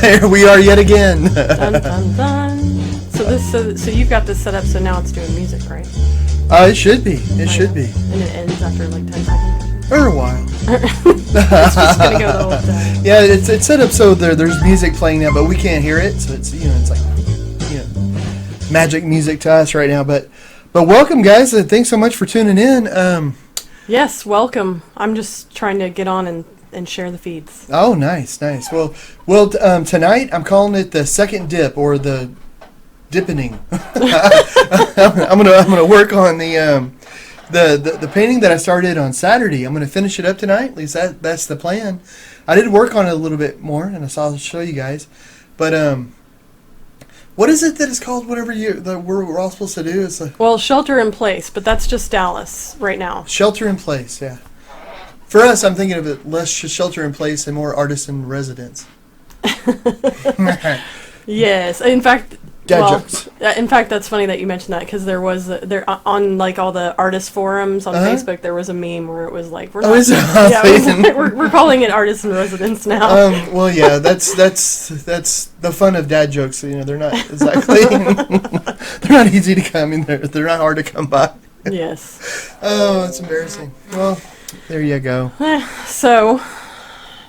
Here we are yet again. Dun dun dun. So you've got this set up so now it's doing music, right? It should be. It should be. And it ends after like 10 seconds. Or a while. It's just gonna go the whole time. Yeah, it's set up so there's music playing now, but we can't hear it, so it's it's like magic music to us right now. But welcome, guys. Thanks so much for tuning in. Yes, welcome. I'm just trying to get on and share the feeds. Oh, nice. Well, tonight I'm calling it the second dip or the Dippening. I'm gonna work on the painting that I started on Saturday. I'm gonna finish it up tonight. At least that's the plan. I did work on it a little bit more, and I'll show you guys. But what is it that is called? Whatever we're all supposed to do is well, shelter in place, but that's just Dallas right now. Shelter in place, yeah. For us, I'm thinking of it less shelter in place and more artisan residence. Yes, in fact. Jokes. In fact, that's funny that you mentioned that because there was on like all the artist forums on Facebook. There was a meme where it was like, we're calling it artisan residence now. Well, yeah, that's the fun of dad jokes. They're not exactly they're not easy to come in. They're not hard to come by. Yes. Oh, it's embarrassing. Well, there you go. So.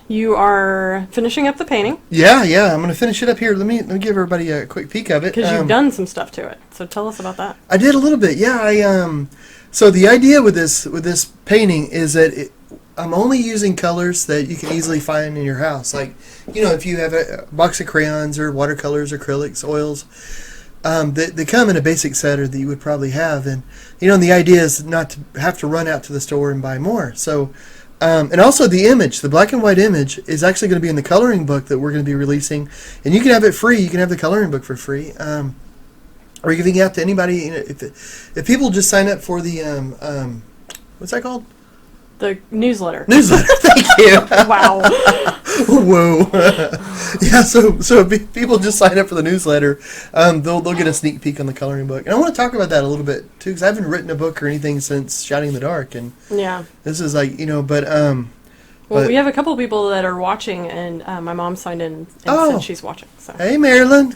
You are finishing up the painting. Yeah, I'm going to finish it up here. Let me give everybody a quick peek of it. Because you've done some stuff to it. So tell us about that. I did a little bit. Yeah, so the idea with this painting is that I'm only using colors that you can easily find in your house. Like, if you have a box of crayons or watercolors, acrylics, oils, they come in a basic set that you would probably have. And the idea is not to have to run out to the store and buy more. So and also the image, the black and white image, is actually going to be in the coloring book that we're going to be releasing. And you can have it free. You can have the coloring book for free. Or giving it out to anybody. If people just sign up for the, what's that called? The newsletter. Thank you. Wow. Whoa. Yeah, so if people just sign up for the newsletter, they'll get a sneak peek on the coloring book. And I want to talk about that a little bit, too, because I haven't written a book or anything since Shouting in the Dark. And yeah. This is like, but... well, we have a couple of people that are watching, and my mom signed in and said she's watching. So. Hey, Marilyn.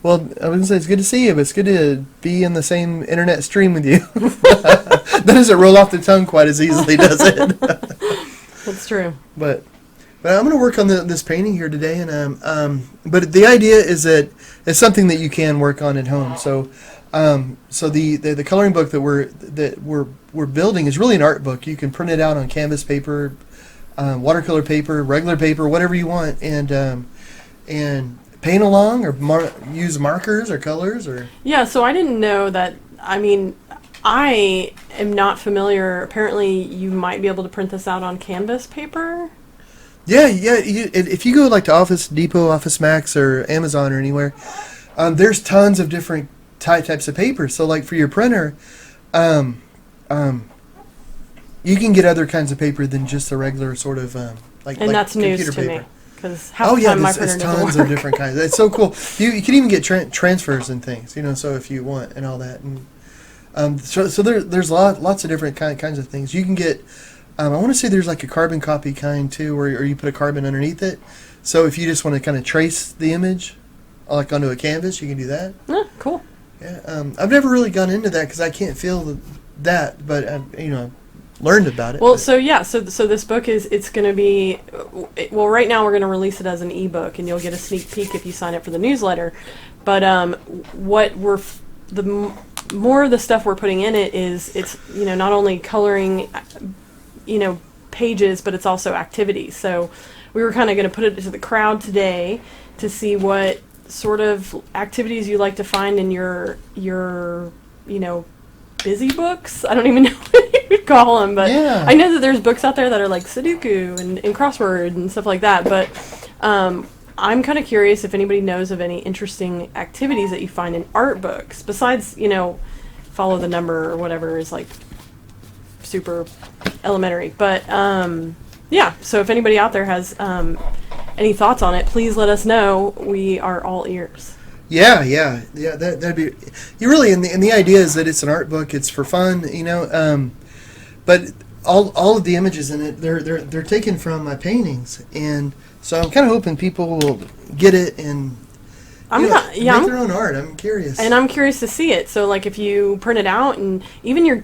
Well, I was going to say it's good to see you, but it's good to be in the same internet stream with you. That doesn't roll off the tongue quite as easily, does it? That's true. But I'm going to work on this painting here today, and but the idea is that it's something that you can work on at home. So the coloring book that we're building is really an art book. You can print it out on canvas paper, watercolor paper, regular paper, whatever you want, and paint along or use markers or colors or. Yeah, so I didn't know that. I mean, I am not familiar. Apparently, you might be able to print this out on canvas paper. Yeah. If you go like to Office Depot, Office Max, or Amazon or anywhere, there's tons of different types of paper. So like for your printer, you can get other kinds of paper than just the regular sort of like. And that's computer news to paper. Me. Because half the time my printer doesn't tons work. of different kinds. It's so cool. You can even get transfers and things, so if you want and all that. And so there's lots of different kinds of things. You can get, I want to say there's like a carbon copy kind too, where you put a carbon underneath it. So if you just want to kind of trace the image, like onto a canvas, you can do that. Cool. Yeah, I've never really gone into that because I can't feel that, but learned about it. Well, so this book it's going to be, well, right now we're going to release it as an ebook, and you'll get a sneak peek if you sign up for the newsletter. But more of the stuff we're putting in it is it's not only coloring pages, but it's also activities. So we were kind of going to put it to the crowd today to see what sort of activities you like to find in your busy books. I don't even know what you would call them, but yeah. I know that there's books out there that are like Sudoku and crossword and stuff like that, but I'm kind of curious if anybody knows of any interesting activities that you find in art books, besides, follow the number or whatever is like super elementary. But yeah, so if anybody out there has any thoughts on it, please let us know. We are all ears. Yeah. That'd be. You really, and the idea is that it's an art book. It's for fun, But all of the images in it, they're taken from my paintings, and So I'm kind of hoping people will get it and make their own art. I'm curious. And I'm curious to see it. So, like, if you print it out, and even your,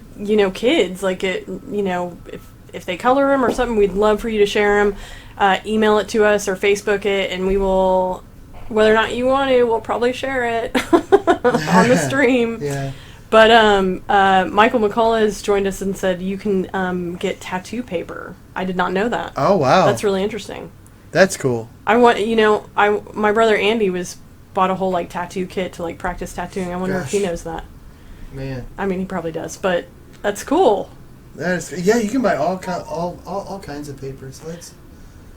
kids, like, if they color them or something, we'd love for you to share them. Email it to us or Facebook it, and we will, whether or not you want to, we'll probably share it on the stream. Yeah. But Michael McCullough has joined us and said you can get tattoo paper. I did not know that. Oh, wow. That's really interesting. That's cool. My brother Andy bought a whole, like, tattoo kit to, like, practice tattooing. I wonder if he knows that. Man. I mean, he probably does, but that's cool. You can buy all kinds of paper. So that's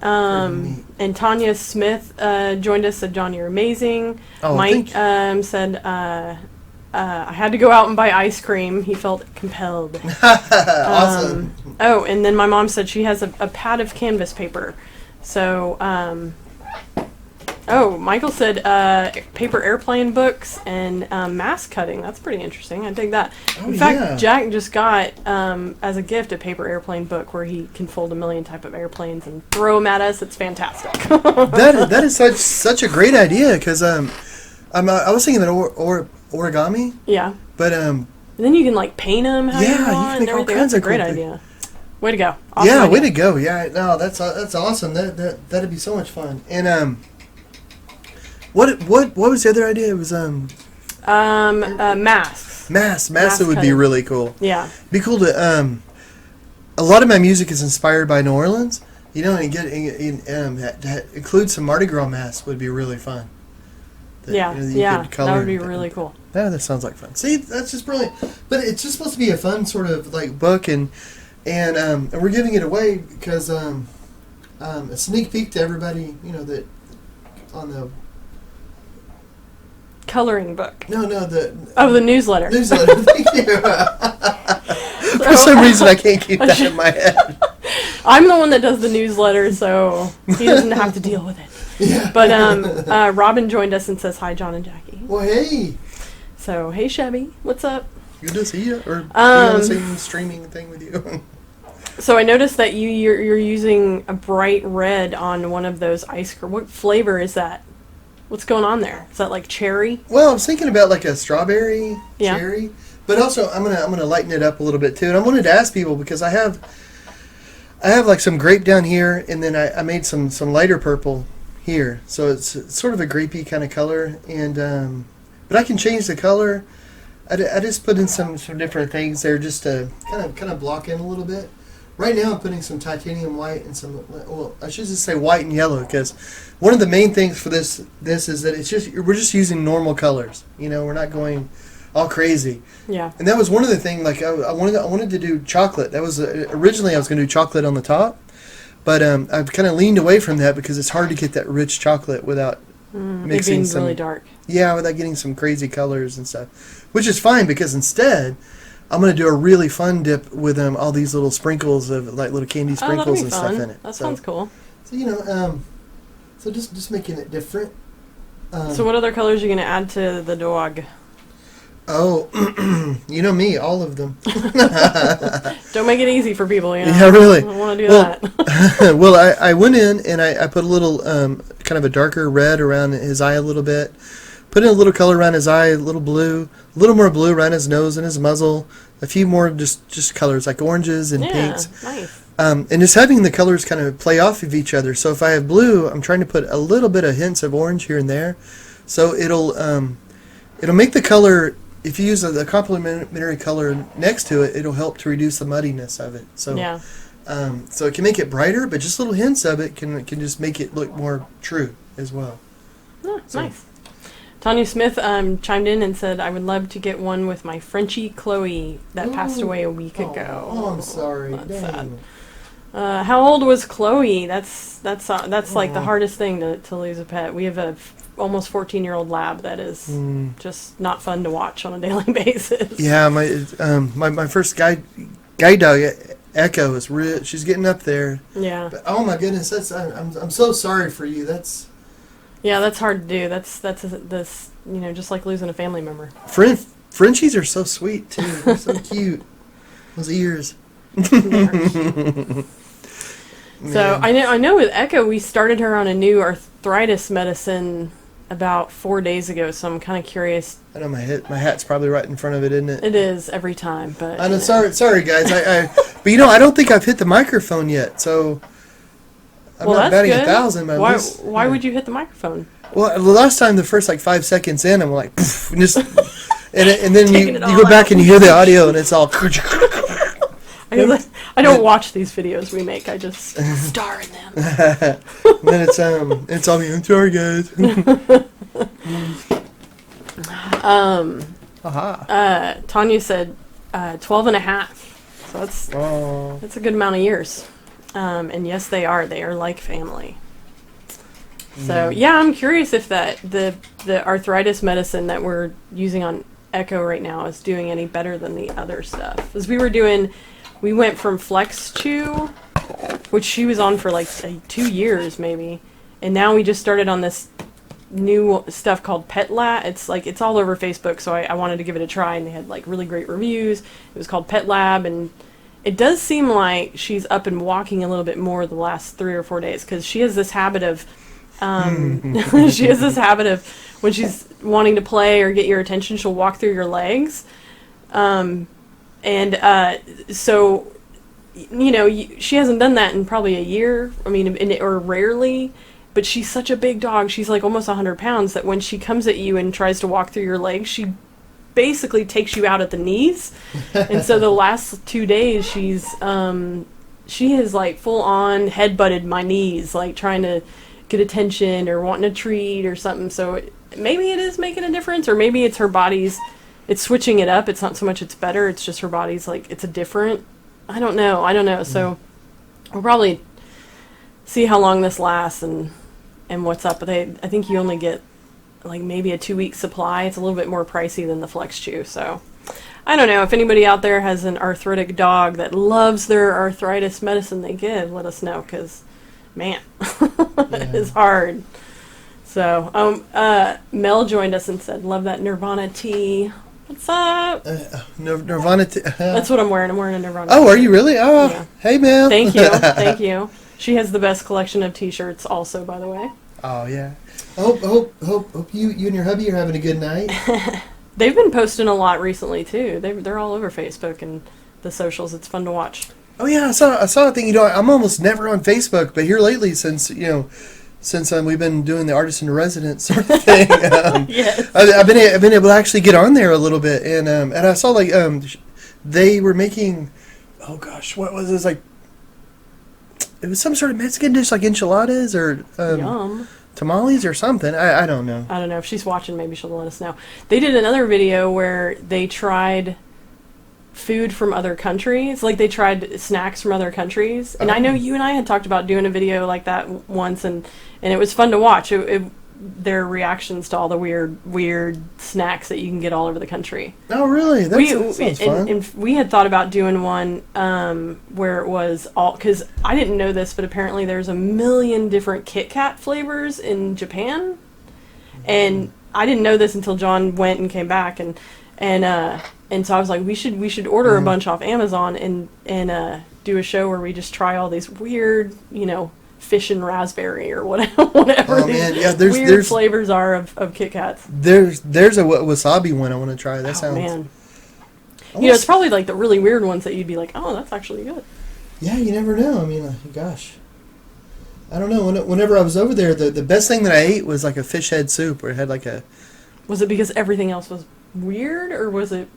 neat. And Tanya Smith joined us, said, John, you're amazing. Oh, Mike said, I had to go out and buy ice cream. He felt compelled. Awesome. And then my mom said she has a pad of canvas paper. So, Michael said paper airplane books and mask cutting. That's pretty interesting. I dig that. In fact, Jack just got, as a gift, a paper airplane book where he can fold a million type of airplanes and throw them at us. It's fantastic. that is such a great idea, because I was thinking about origami. Yeah. But and then you can, like, paint them how you want and everything. That's a great idea. Way to go. Awesome idea. Way to go. Yeah, no, that's awesome. That'd be so much fun. And what was the other idea? It was masks. Masks would be really cool. Yeah. Be cool to a lot of my music is inspired by New Orleans. And include some Mardi Gras masks would be really fun. That would be really cool. Yeah, that sounds like fun. See, that's just brilliant. But it's just supposed to be a fun sort of, like, book, and we're giving it away because a sneak peek to everybody, that on the coloring book. No, the newsletter. Newsletter. Thank you. For some reason, I can't keep that in my head. I'm the one that does the newsletter, so he doesn't have to deal with it. Yeah. But Robin joined us and says hi, John and Jackie. Well, hey. So, hey, Chevy, what's up? Good to see you. Or on the same streaming thing with you. So I noticed that you're using a bright red on one of those ice cream. What flavor is that? What's going on there? Is that like cherry? Well, I was thinking about like a strawberry cherry, but also I'm gonna lighten it up a little bit too. And I wanted to ask people because I have like some grape down here, and then I made some lighter purple here, so it's sort of a grapey kind of color. And but I can change the color. I just put in some different things there just to kind of block in a little bit. Right now I'm putting some titanium white and I should just say white and yellow, because one of the main things for this is that we're just using normal colors. We're not going all crazy. Yeah. And that was one of the things, like I wanted to do chocolate. That was originally I was going to do chocolate on the top, but I've kind of leaned away from that because it's hard to get that rich chocolate without mixing some really dark. Yeah, without getting some crazy colors and stuff, which is fine because instead I'm going to do a really fun dip with all these little sprinkles of like little candy sprinkles and stuff in it. That sounds cool. So so just making it different. So what other colors are you going to add to the dog? Oh, me, all of them. Don't make it easy for people, Yeah, really. I don't want to do that. Well, I went in and I put a little kind of a darker red around his eye a little bit. Put in a little color around his eye, a little more blue around his nose and his muzzle. A few more just colors like oranges and pinks. Nice. And just having the colors kind of play off of each other. So if I have blue, I'm trying to put a little bit of hints of orange here and there. So it'll make the color. If you use a complementary color next to it, it'll help to reduce the muddiness of it. So yeah. So it can make it brighter, but just little hints of it can just make it look more true as well. Oh, nice. Tanya Smith chimed in and said, I would love to get one with my Frenchie Chloe that passed away a week ago. Oh, I'm sorry. That's sad. How old was Chloe? That's like the hardest thing to lose a pet. We have a almost 14-year-old lab that is just not fun to watch on a daily basis. Yeah, my first guide dog Echo is she's getting up there. Yeah. But, oh my goodness, I'm so sorry for you. That's hard to do. That's just like losing a family member. Frenchies are so sweet too. They're so cute. Those ears. So I know with Echo, we started her on a new arthritis medicine about 4 days ago. So I'm kind of curious. I know my hat's probably right in front of it, isn't it? It is every time, but I know. Sorry, guys. But I don't think I've hit the microphone yet. So I'm not batting 1,000. But why would you hit the microphone? Well, the last time, the first 5 seconds in, I'm like, poof, and just, and then you go back and you hear the audio, and it's all. I don't watch these videos we make. I just star in them. And then it's all me. I'm sorry, guys. Tanya said 12 and a half. So that's a good amount of years. And yes, they are like family. So yeah, I'm curious if the arthritis medicine that we're using on Echo right now is doing any better than the other stuff. Because we went from Flex Chew, which she was on for 2 years maybe, and now we just started on this new stuff called Pet Lab. It's all over Facebook, so I wanted to give it a try, and they had really great reviews. It was called Pet Lab, and it does seem like she's up and walking a little bit more the last 3 or 4 days, because she has this habit of when she's wanting to play or get your attention, she'll walk through your legs. So, she hasn't done that in probably a year. I mean, or rarely. But she's such a big dog. She's almost 100 pounds that when she comes at you and tries to walk through your legs, she basically takes you out at the knees. And so the last 2 days, she has full on headbutted my knees, trying to get attention or wanting a treat or something. So maybe it is making a difference, or maybe it's her body's. It's switching it up. It's not so much it's better. It's just her body's it's a different. I don't know. So we'll probably see how long this lasts and what's up. But I think you only get maybe a 2-week supply. It's a little bit more pricey than the Flex Chew. So I don't know. If anybody out there has an arthritic dog that loves their arthritis medicine they give, let us know, because man, it is hard. So Mel joined us and said, "Love that Nirvana tea." What's up? Nirvana. That's what I'm wearing. I'm wearing a Nirvana. Oh, are you really? Oh, yeah. Hey, Mel. Thank you. Thank you. She has the best collection of T-shirts, also, by the way. Oh yeah. Hope you and your hubby are having a good night. They've been posting a lot recently too. They're all over Facebook and the socials. It's fun to watch. Oh yeah, I saw a thing. I'm almost never on Facebook, but here lately, since we've been doing the artist in residence sort of thing, yes. I've been able to actually get on there a little bit, and I saw they were making, oh gosh, what was this It was some sort of Mexican dish, like enchiladas or yum. Tamales or something. I don't know. I don't know. If she's watching, maybe she'll let us know. They did another video where they tried food from other countries. They tried snacks from other countries. And I know you and I had talked about doing a video like that once, and it was fun to watch. Their reactions to all the weird snacks that you can get all over the country. Oh, really? That sounds fun. And we had thought about doing one where it was all, because I didn't know this, but apparently there's 1 million different Kit Kat flavors in Japan, and I didn't know this until John went and came back, and so I was like, we should order a bunch off Amazon and do a show where we just try all these weird, fish and raspberry or whatever there's flavors are of Kit Kats. There's a wasabi one I want to try. That sounds. Man. It's probably the really weird ones that you'd be like, oh, that's actually good. Yeah, you never know. I mean, gosh, I don't know. Whenever I was over there, the best thing that I ate was a fish head soup, where it had a. Was it because everything else was weird, or was it?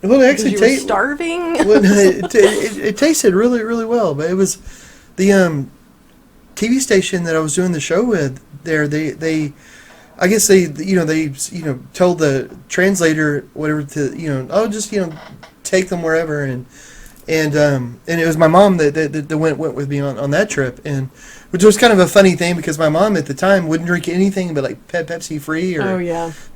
Well, it actually you were starving. Well, it tasted really, really well, but it was the TV station that I was doing the show with. They I guess they told the translator whatever to just take them wherever, and it was my mom that went with me on that trip, and which was kind of a funny thing because my mom at the time wouldn't drink anything but Pepsi free or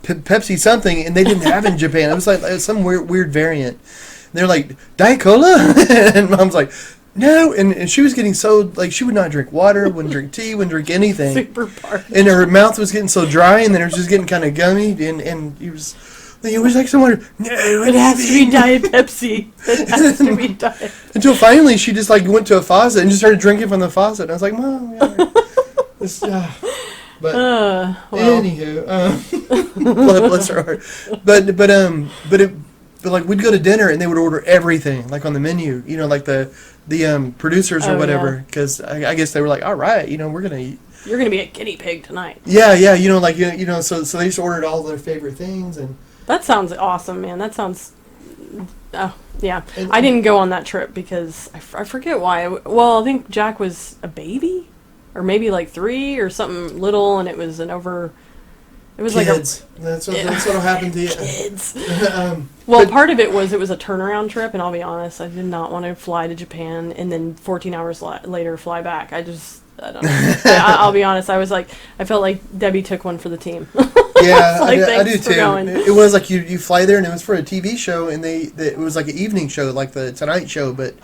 Pepsi something, and they didn't have it in Japan. It was some weird variant. And they're like, Diet Cola, and Mom's like, no, and she was getting so she would not drink water, wouldn't drink tea, wouldn't drink anything. Super parched. And her mouth was getting so dry, and then it was just getting kind of gummy, and it was, You always like someone. No, it has to be Diet Pepsi. It has to be Diet. Until finally, she just like went to a faucet and just started drinking from the faucet. And I was like, Mom, yeah. But well. Anywho, bless her heart. But like we'd go to dinner and they would order everything like on the menu. You know, like the producers or whatever. Because I guess they were like, all right, you know, we're gonna eat. You're gonna be a guinea pig tonight. Yeah, you know, like you know, so they just ordered all their favorite things and. That sounds awesome, man. That sounds. Oh yeah, I didn't go on that trip because I forget why. Well, I think Jack was a baby, or maybe like 3 or something little, and it was an over. It was kids. That's what'll happen to you. Kids. Well, part of it was a turnaround trip, and I'll be honest, I did not want to fly to Japan and then 14 hours later fly back. I don't know. I'll be honest. I felt like Debbie took one for the team. Yeah, like, I do too. It was like you fly there and it was for a TV show and it was like an evening show, like the Tonight Show, but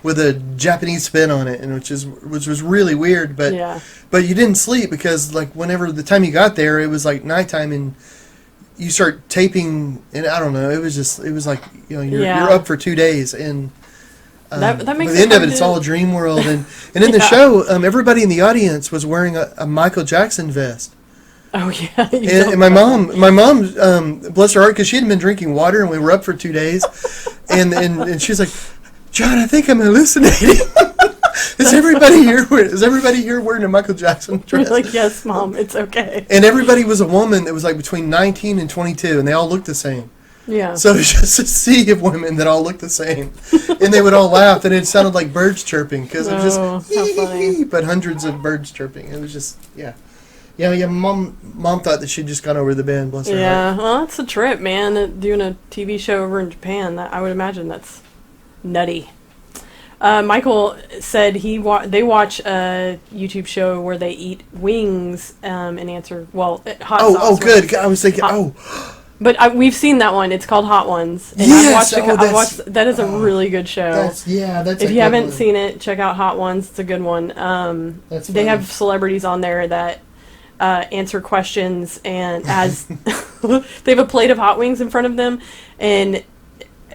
with a Japanese spin on it, and which was really weird. But you didn't sleep because like whenever the time you got there, it was like nighttime and you start taping, and I don't know. It was like you're up for 2 days and. That makes by the end of it, it's all a dream world, and in the show, everybody in the audience was wearing a Michael Jackson vest. Oh yeah, and my mom, bless her heart, because she hadn't been drinking water, and we were up for 2 days, and she's like, John, I think I'm hallucinating. Is everybody here wearing a Michael Jackson dress? You're like, yes, Mom, it's okay. And everybody was a woman that was like between 19 and 22, and they all looked the same. Yeah. So it was just a sea of women that all looked the same, and they would all laugh, and it sounded like birds chirping because it was just funny. But hundreds of birds chirping. It was just yeah. Mom thought that she'd just gone over the bend. Bless her heart. Yeah, well, that's a trip, man. Doing a TV show over in Japan, I would imagine that's nutty. Michael said they watch a YouTube show where they eat wings and answer hot sauce. Oh, good. I was thinking But we've seen that one. It's called Hot Ones. And yes, I've watched that is a really good show. That's if you haven't seen it, check out Hot Ones. It's a good one. They have celebrities on there that answer questions, and as they have a plate of hot wings in front of them, and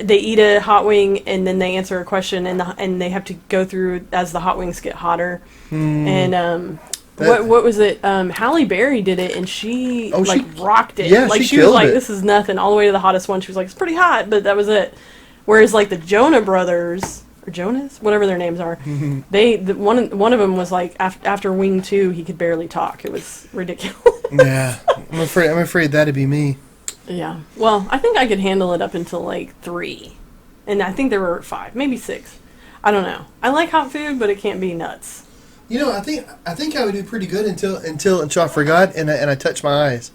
they eat a hot wing, and then they answer a question, and they have to go through as the hot wings get hotter. And what was it? Halle Berry did it, and she rocked it. Yeah, she was like, "This is nothing." All the way to the hottest one, she was like, "It's pretty hot," but that was it. Whereas like the Jonah brothers or Jonas, whatever their names are, one of them was like after wing 2, he could barely talk. It was ridiculous. Yeah, I'm afraid that'd be me. Yeah. Well, I think I could handle it up until like 3, and I think there were 5, maybe 6. I don't know. I like hot food, but it can't be nuts. You know, I think I would do pretty good until I forgot and I touched my eyes.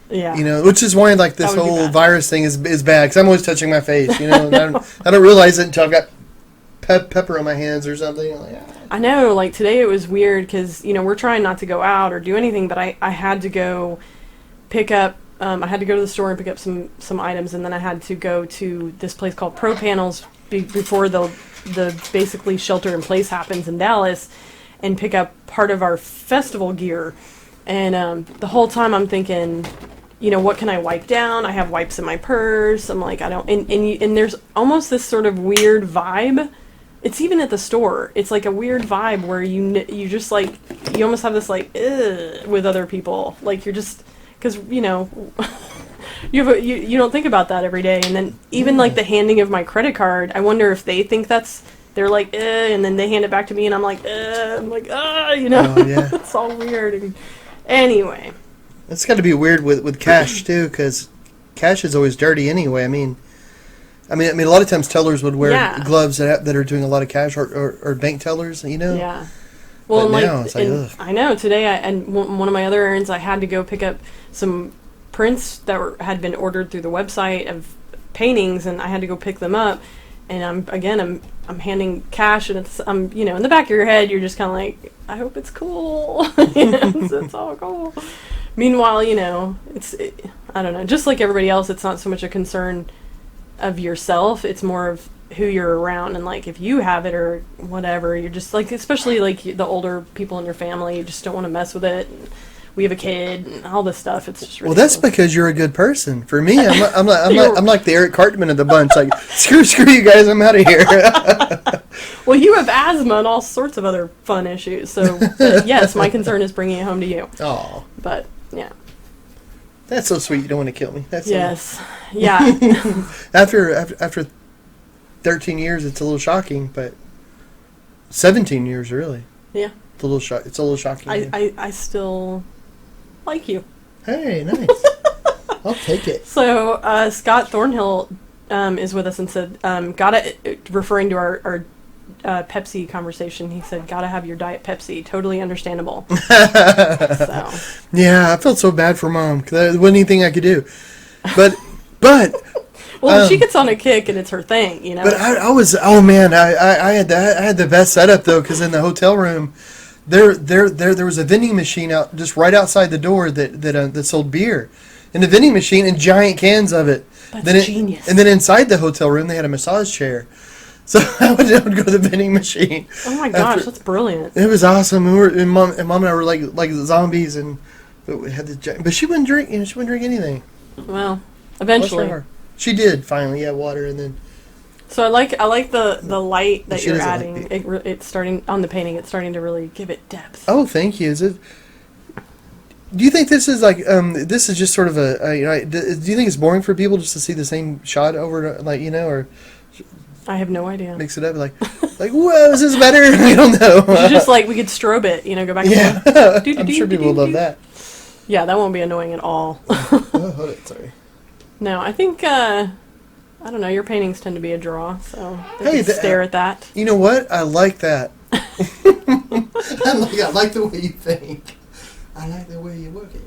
Yeah. You know, which is why like this whole virus thing is bad, because I'm always touching my face. You know, and I don't realize it until I've got pepper on my hands or something. I'm like, I know. Like today, it was weird because we're trying not to go out or do anything, but I had to go pick up. I had to go to the store and pick up some items, and then I had to go to this place called Pro Panels before the basically shelter in place happens in Dallas, and pick up part of our festival gear. And the whole time I'm thinking, what can I wipe down? I have wipes in my purse. I'm like, I don't. And there's almost this sort of weird vibe. It's even at the store. It's like a weird vibe where you just like, you almost have this like, ugh, with other people. Like you're just, because you don't think about that every day. And then even like the handing of my credit card, I wonder if they think they're like, and then they hand it back to me, and I'm like, I'm like, Oh, yeah. It's all weird. And anyway, it's got to be weird with cash too, because cash is always dirty anyway. I mean, a lot of times tellers would wear gloves that are doing a lot of cash, or bank tellers, Yeah. Well, but now it's like, I know today, and one of my other errands, I had to go pick up some prints that had been ordered through the website of paintings, and I had to go pick them up. And I'm handing cash, and it's in the back of your head, you're just kind of like, I hope it's cool. It's all cool. Meanwhile, I don't know. Just like everybody else, it's not so much a concern of yourself. It's more of who you're around, and like if you have it or whatever, you're just like, especially like the older people in your family, you just don't want to mess with it. we have a kid and all this stuff. It's just ridiculous. Well, that's because you're a good person. For me, I'm like the Eric Cartman of the bunch. Like, screw you guys, I'm out of here. Well, you have asthma and all sorts of other fun issues. So, yes, my concern is bringing it home to you. Oh. But, yeah. That's so sweet. You don't want to kill me. That's yes. Yeah. After 13 years, it's a little shocking, but 17 years, really. Yeah. It's a little shocking. I still like you. Hey, nice. I'll take it. So, Scott Thornhill is with us and said, referring to our Pepsi conversation, he said, gotta have your Diet Pepsi. Totally understandable. So. Yeah, I felt so bad for Mom, because there wasn't anything I could do. But well, she gets on a kick, and it's her thing, you know. But I was, oh man, I had the best setup, though, because in the hotel room, there was a vending machine out just right outside the door that sold beer, and the vending machine and giant cans of it. That's genius. And then inside the hotel room, they had a massage chair. So I would go to the vending machine. Oh my gosh, that's brilliant! It was awesome. Mom and I were like zombies, and we had this. But she wouldn't drink. She wouldn't drink anything. Well, eventually, she did finally. Yeah, water, and then. So I like the light that you're adding. It's starting on the painting. It's starting to really give it depth. Oh, thank you. Is it? Do you think this is like this is just sort of a do you think it's boring for people just to see the same shot over or? I have no idea. Mix it up like whoa, is this better? I don't know. Just we could strobe it, go back. Yeah, I'm sure people would love that. Yeah, that won't be annoying at all. Oh, hold it, sorry. No, I think I don't know. Your paintings tend to be a draw, so they can stare at that. You know what? I like that. I like the way you think. I like the way you work it.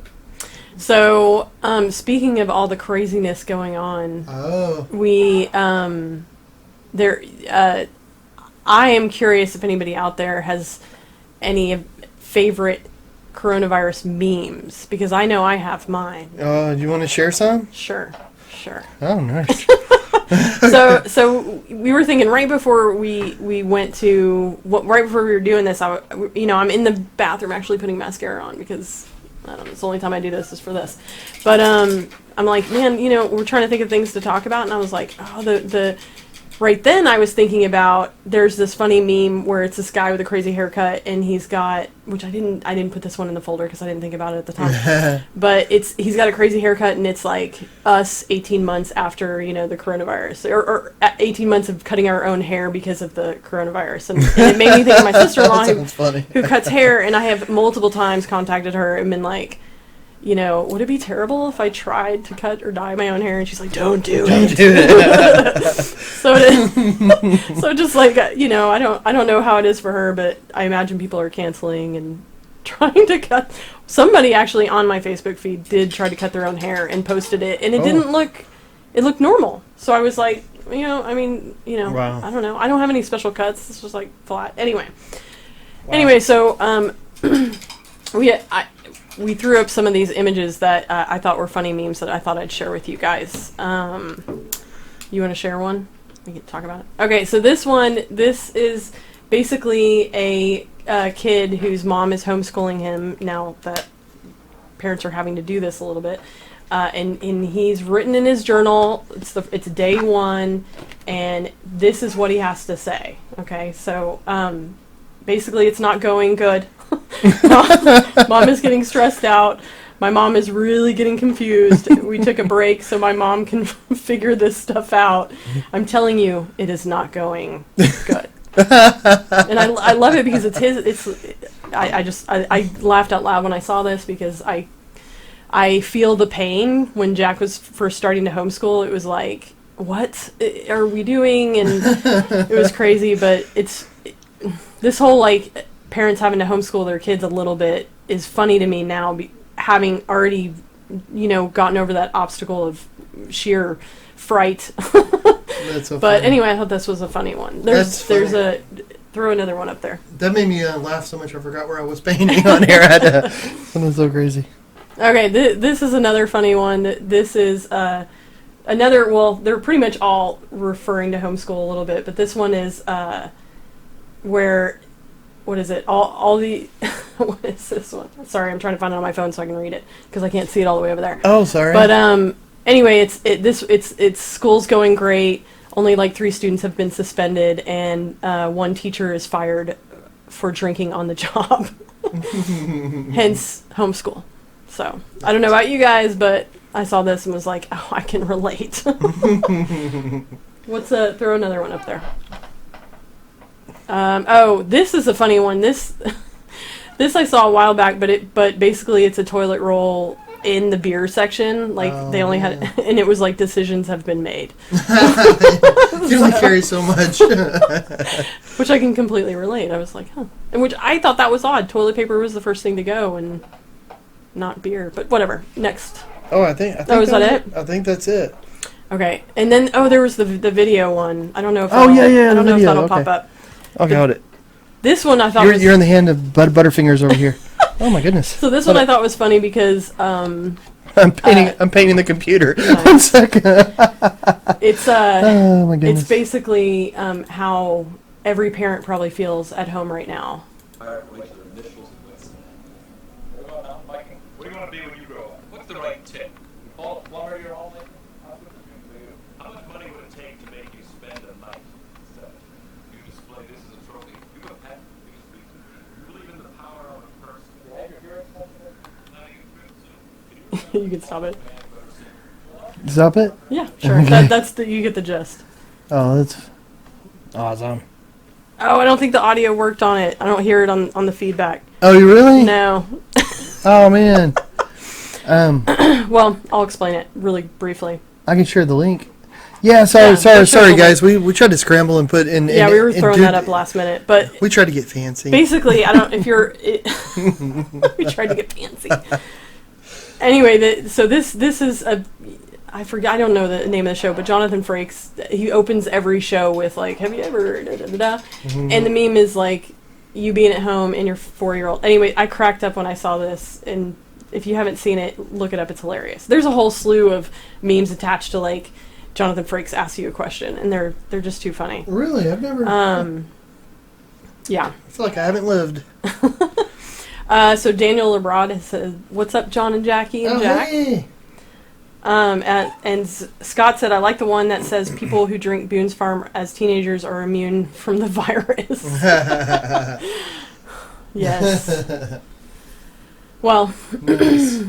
So, speaking of all the craziness going on, we I am curious if anybody out there has any favorite coronavirus memes, because I know I have mine. Do you want to share some? Sure. Oh, nice. So we were thinking right before we went to right before we were doing this, I'm in the bathroom actually putting mascara on because I don't know, it's the only time I do this is for this. But I'm like, man, we're trying to think of things to talk about, and I was like, the right then I was thinking about, there's this funny meme where it's this guy with a crazy haircut, and he's got, which I didn't put this one in the folder because I didn't think about it at the time, but he's got a crazy haircut, and it's like us 18 months after, the coronavirus, or 18 months of cutting our own hair because of the coronavirus, and it made me think of my sister-in-law who cuts hair, and I have multiple times contacted her and been like, would it be terrible if I tried to cut or dye my own hair? And she's like, don't do it. So just like, I don't know how it is for her, but I imagine people are canceling and trying to cut. Somebody actually on my Facebook feed did try to cut their own hair and posted it, and it it looked normal. So I was like, wow. I don't know. I don't have any special cuts. It's just like flat. Anyway, so we threw up some of these images that I thought were funny memes that I thought I'd share with you guys. You want to share one? We can talk about it. Okay, so this is basically a kid whose mom is homeschooling him now that parents are having to do this a little bit. And he's written in his journal, it's day one, and this is what he has to say. Okay, so basically it's not going good. Mom is getting stressed out. My mom is really getting confused. We took a break so my mom can figure this stuff out. I'm telling you, it is not going good. And I love it because I laughed out loud when I saw this because I feel the pain when Jack was first starting to homeschool. It was like, what are we doing? And it was crazy, but this whole parents having to homeschool their kids a little bit is funny to me now, having already, gotten over that obstacle of sheer fright. That's so but funny. Anyway, I thought this was a funny one. Throw another one up there. That made me laugh so much I forgot where I was painting on here. Something so crazy. Okay, this is another funny one. This is another, well, they're pretty much all referring to homeschool a little bit, but this one is where what is it? All the what is this one? Sorry, I'm trying to find it on my phone so I can read it because I can't see it all the way over there. Oh, sorry. But anyway, it's school's going great. Only like 3 students have been suspended, and 1 teacher is fired for drinking on the job. Hence homeschool. So I don't know about you guys, but I saw this and was like, oh, I can relate. Throw another one up there. This is a funny one. This I saw a while back, but basically it's a toilet roll in the beer section. Like they only had, and it was like decisions have been made. You only carry so much. Which I can completely relate. I was like, huh. And which I thought that was odd. Toilet paper was the first thing to go and not beer. But whatever. Next. Oh, I think is that it? I think that's it. Okay. And then there was the video one. I don't know if I don't know if that'll pop up. I'll hold it. This one I thought you're in the hand of Butterfingers over here. Oh my goodness. So this one I thought was funny because I'm painting the computer. Nice. 1 second. It's oh my goodness. It's basically how every parent probably feels at home right now. What do you want to be when you grow up? What's the right tip? Paul, plumber your home? How much money would it take to make you spend a night? You display this as a trophy. You have a pet. You believe in the power of a person. You can stop it. Stop it? Yeah, sure. You get the gist. Oh, that's awesome. Oh, I don't think the audio worked on it. I don't hear it on the feedback. Oh, you really? No. Oh man. Well, I'll explain it really briefly. I can share the link. Yeah, sorry guys. We tried to scramble and put in. Yeah, we were throwing that up last minute, but we tried to get fancy. Basically, I don't. If you're, we tried to get fancy. Anyway, this is a. I forgot. I don't know the name of the show, but Jonathan Frakes. He opens every show with like, "Have you ever?" Da, da, da, da. Mm-hmm. And the meme is like, you being at home and your 4-year-old. Anyway, I cracked up when I saw this, and if you haven't seen it, look it up. It's hilarious. There's a whole slew of memes attached to like Jonathan Frakes asks you a question, and they're just too funny. Really, I've never. Yeah. I feel like I haven't lived. So Daniel Lebrad said, "What's up, John and Jackie and Jack?" Hey. And Scott said, "I like the one that says people who drink Boone's Farm as teenagers are immune from the virus." Yes. Well. Nice.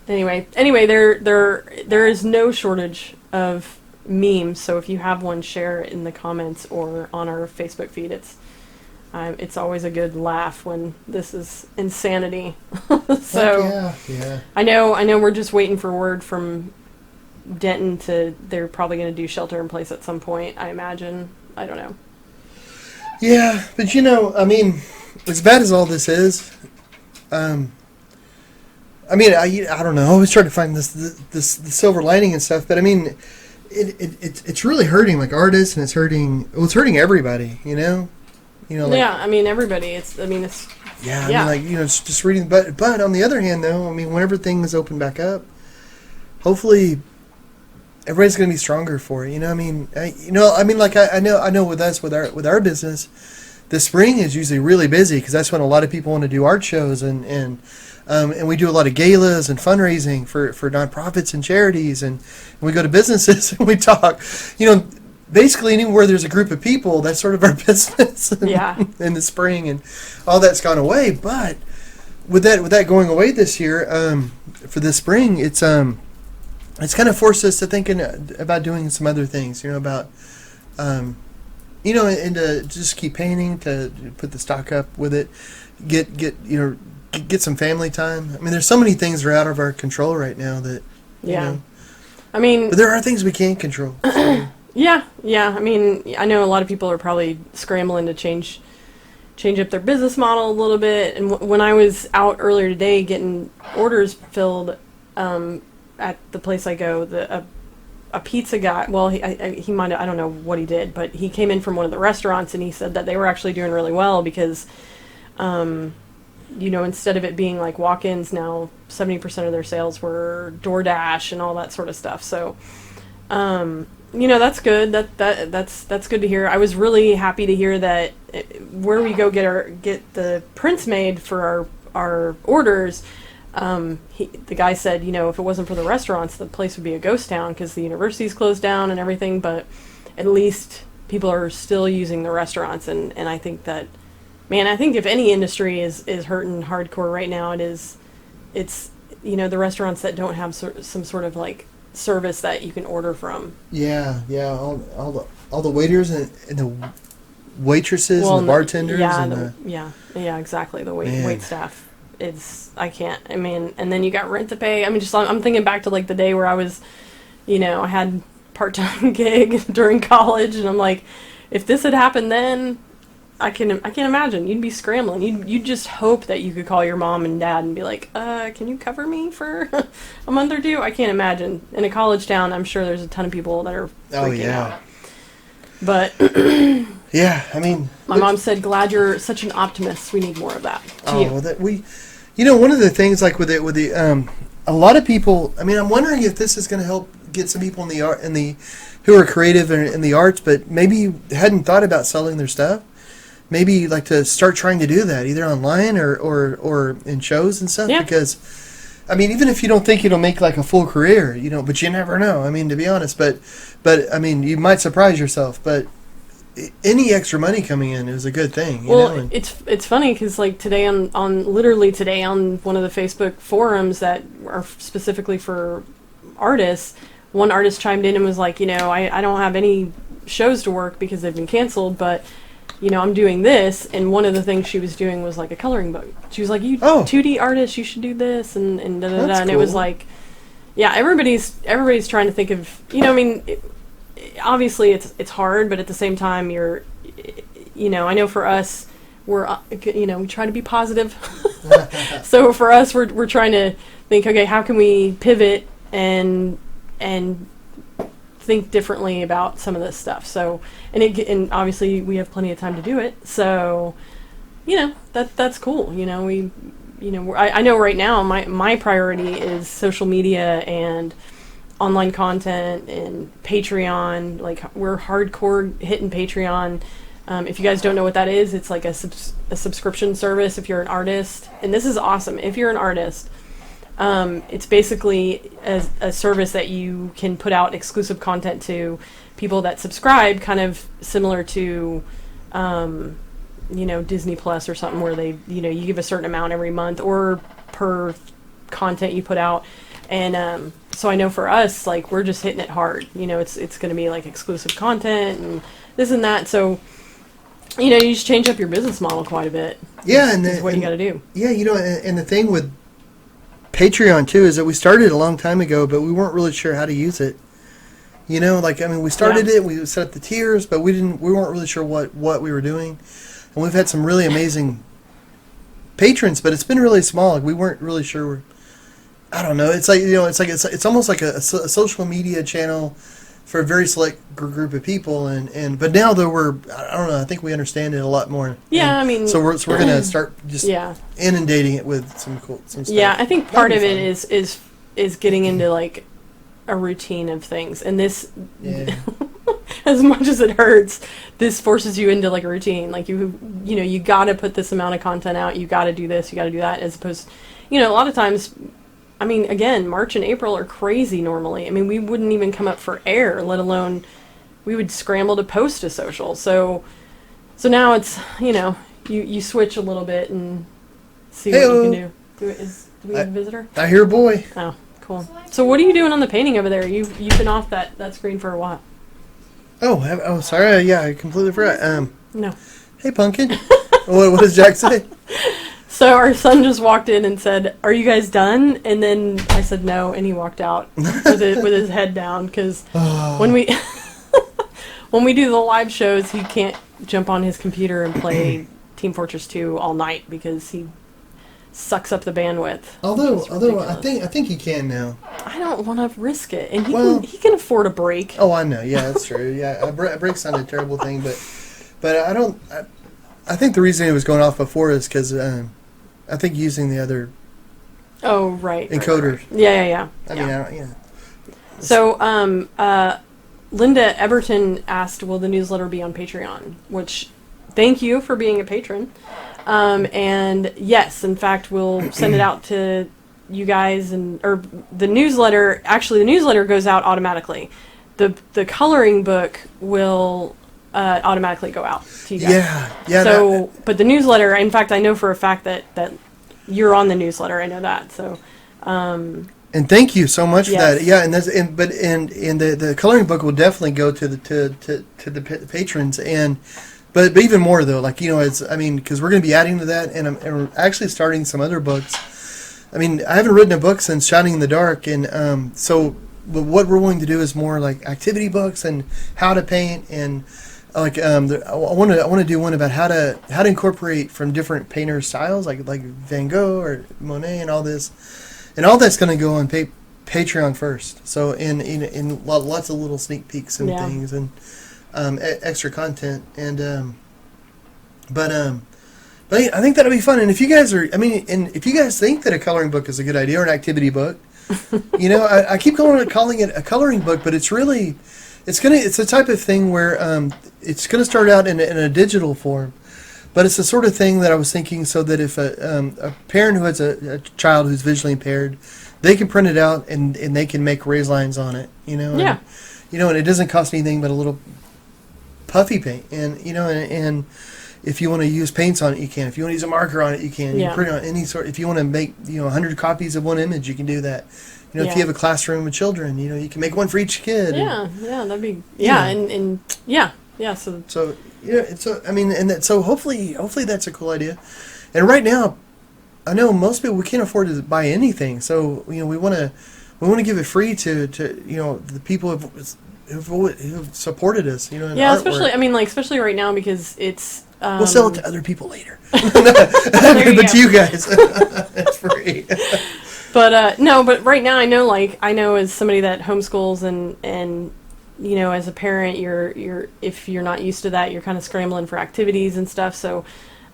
Anyway, there is no shortage of memes. So if you have one, share it in the comments or on our Facebook feed. It's always a good laugh when this is insanity. So yeah. I know we're just waiting for word from Denton they're probably going to do shelter in place at some point, I imagine. I don't know. Yeah, but I mean, as bad as all this is, I don't know. I always try to find the silver lining and stuff, but I mean, it's really hurting like artists, and it's hurting everybody, Like, yeah, I mean everybody. It's. Yeah, I mean, it's just reading. But on the other hand, though, I mean, whenever things open back up, hopefully everybody's going to be stronger for it. I know with us with our business, the spring is usually really busy because that's when a lot of people want to do art shows and we do a lot of galas and fundraising for nonprofits and charities, and we go to businesses and we talk. Basically, anywhere there's a group of people, that's sort of our business in the spring, and all that's gone away. But with that going away this year, for this spring, it's kind of forced us to thinking about doing some other things, about, and to just keep painting, to put the stock up with it, get some family time. I mean, there's so many things that are out of our control right now that, I mean, but there are things we can't control. So. Yeah. I mean, I know a lot of people are probably scrambling to change up their business model a little bit. And when I was out earlier today getting orders filled at the place I go, a pizza guy. Well, he might have, I don't know what he did, but he came in from one of the restaurants and he said that they were actually doing really well because, instead of it being like walk-ins, now 70% of their sales were DoorDash and all that sort of stuff. So. That's good. That's good to hear. I was really happy to hear that where we go get the prints made for our orders. The guy said, if it wasn't for the restaurants, the place would be a ghost town because the university's closed down and everything. But at least people are still using the restaurants, and I think that, man, I think if any industry is hurting hardcore right now, it's the restaurants that don't have some sort of like service that you can order from. Yeah, all the waiters and the waitresses and the bartenders. Yeah, exactly. The wait staff. I can't. I mean, and then you got rent to pay. I mean, I'm thinking back to like the day where I was, I had part-time gig during college, and I'm like, if this had happened then, I can't imagine. You'd be scrambling. You'd just hope that you could call your mom and dad and be like, can you cover me for a month or two? I can't imagine. In a college town, I'm sure there's a ton of people that are freaking out. But yeah, I mean, my mom said, "Glad you're such an optimist. We need more of that." One of the things like with the a lot of people. I mean, I'm wondering if this is going to help get some people who are creative in the arts, but maybe hadn't thought about selling their stuff. Maybe like to start trying to do that either online or in shows and stuff. Yeah. Because, I mean, even if you don't think it'll make like a full career, but you never know. I mean, to be honest, but I mean, you might surprise yourself. But any extra money coming in is a good thing. It's funny because like today on one of the Facebook forums that are specifically for artists, one artist chimed in and was like, I don't have any shows to work because they've been canceled, but I'm doing this, and one of the things she was doing was like a coloring book. She was like, 2D artist, you should do this, and da da da. And cool. It was like, yeah, everybody's trying to think of, obviously it's hard, but at the same time I know for us, we're, we try to be positive. So for us, we're trying to think, okay, how can we pivot and think differently about some of this stuff. So, and obviously we have plenty of time to do it. So, that's cool. I know right now my priority is social media and online content and Patreon. Like, we're hardcore hitting Patreon. If you guys don't know what that is, it's like a subscription service if you're an artist. And this is awesome. If you're an artist, it's basically a service that you can put out exclusive content to people that subscribe, kind of similar to, Disney Plus or something, where they, you give a certain amount every month or per content you put out. And so I know for us, like, we're just hitting it hard. It's going to be like exclusive content and this and that. So, you just change up your business model quite a bit. Yeah, is what you got to do. Yeah, and the thing with Patreon too is that we started a long time ago, but we weren't really sure how to use it. We started it, we set up the tiers, but we weren't really sure what we were doing. And we've had some really amazing patrons, but it's been really small. Like, we weren't really sure. I don't know. It's like, it's almost like a social media channel for a very select group of people, but now that I don't know, I think we understand it a lot more. Yeah, and so we're gonna start just inundating it with some stuff. Yeah, I think part of it is getting into like a routine of things, and this, as much as it hurts, this forces you into like a routine. Like you got to put this amount of content out. You got to do this. You got to do that. As opposed, a lot of times. I mean, again, March and April are crazy normally. I mean, we wouldn't even come up for air, let alone we would scramble to post to social. So now it's, you switch a little bit and see what you can do. Do we have a visitor? I hear a boy. Oh, cool. So what are you doing on the painting over there? You've been off that screen for a while. Oh, sorry. I completely forgot. No. Hey, Pumpkin. What does Jack say? So our son just walked in and said, "Are you guys done?" And then I said no, and he walked out with his head down because when we do the live shows, he can't jump on his computer and play Team Fortress 2 all night because he sucks up the bandwidth. Although I think he can now. I don't want to risk it, and he can afford a break. Oh, I know. Yeah, that's true. Yeah, a break's not a terrible thing, but I don't. I think the reason it was going off before is because. I think using the other encoder. Right. Yeah. I mean, So, Linda Eberton asked, will the newsletter be on Patreon? Which thank you for being a patron. And yes, in fact, we'll send it out to you guys, or the newsletter. Actually, the newsletter goes out automatically. The coloring book will automatically go out to you guys. Yeah. So, but the newsletter, in fact, I know for a fact that you're on the newsletter. I know that. So. And thank you so much for that. Yeah, and the coloring book will definitely go to the patrons, but even more though, like, you know, because we're going to be adding to that, and I'm actually starting some other books. I mean, I haven't written a book since Shining in the Dark, and so what we're willing to do is more like activity books and how to paint, and like I want to do one about how to incorporate from different painters' styles, like Van Gogh or Monet and all this. And all that's going to go on Patreon first. So in lots of little sneak peeks and things, and extra content. And but I think that'll be fun. And if you guys if you guys think that a coloring book is a good idea, or an activity book, you know, I keep calling it a coloring book, but it's really it's the type of thing where it's gonna start out in a digital form. But it's the sort of thing that I was thinking, so that if a parent who has a child who's visually impaired, they can print it out and they can make raised lines on it, you know. Yeah. And, and it doesn't cost anything but a little puffy paint, and and if you want to use paints on it, you can. If you want to use a marker on it, you can. You can print it on any sort. If you want to make 100 copies of one image, you can do that. You know, if you have a classroom with children, you can make one for each kid. Yeah, that'd be and so. So hopefully that's a cool idea. And right now, I know most people, we can't afford to buy anything, so we want to give it free to the people who've supported us. Especially right now, because it's we'll sell it to other people later. But to you guys, it's free. But but right now, I know as somebody that homeschools and as a parent, you're if you're not used to that, you're kind of scrambling for activities and stuff. So,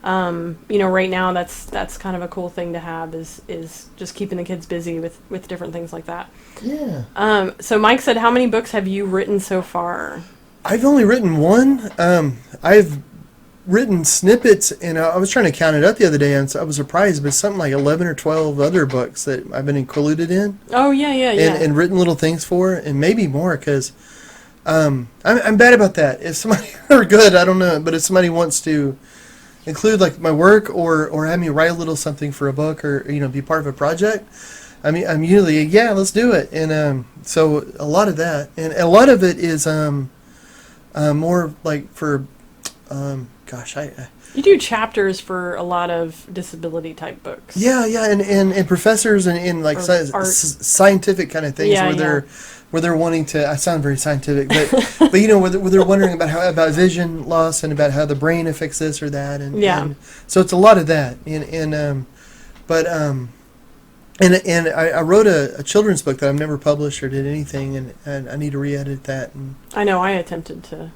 right now that's kind of a cool thing to have is just keeping the kids busy with different things like that. Yeah. So Mike said, how many books have you written so far? I've only written one. I've written snippets, and I was trying to count it up the other day, and so I was surprised, but something like 11 or 12 other books that I've been included in. Oh yeah. And written little things for, and maybe more, because I'm bad about that. If somebody are good, I don't know, but if somebody wants to include like my work or have me write a little something for a book, or be part of a project, I'm usually let's do it. And so a lot of that, and a lot of it is more like for you do chapters for a lot of disability type books. Yeah, and professors and like scientific kind of things where they're wanting to. I sound very scientific, but where they're wondering about vision loss and about how the brain affects this or that, and so it's a lot of that. And I wrote a children's book that I've never published or did anything, and I need to re-edit that. And I know I attempted to.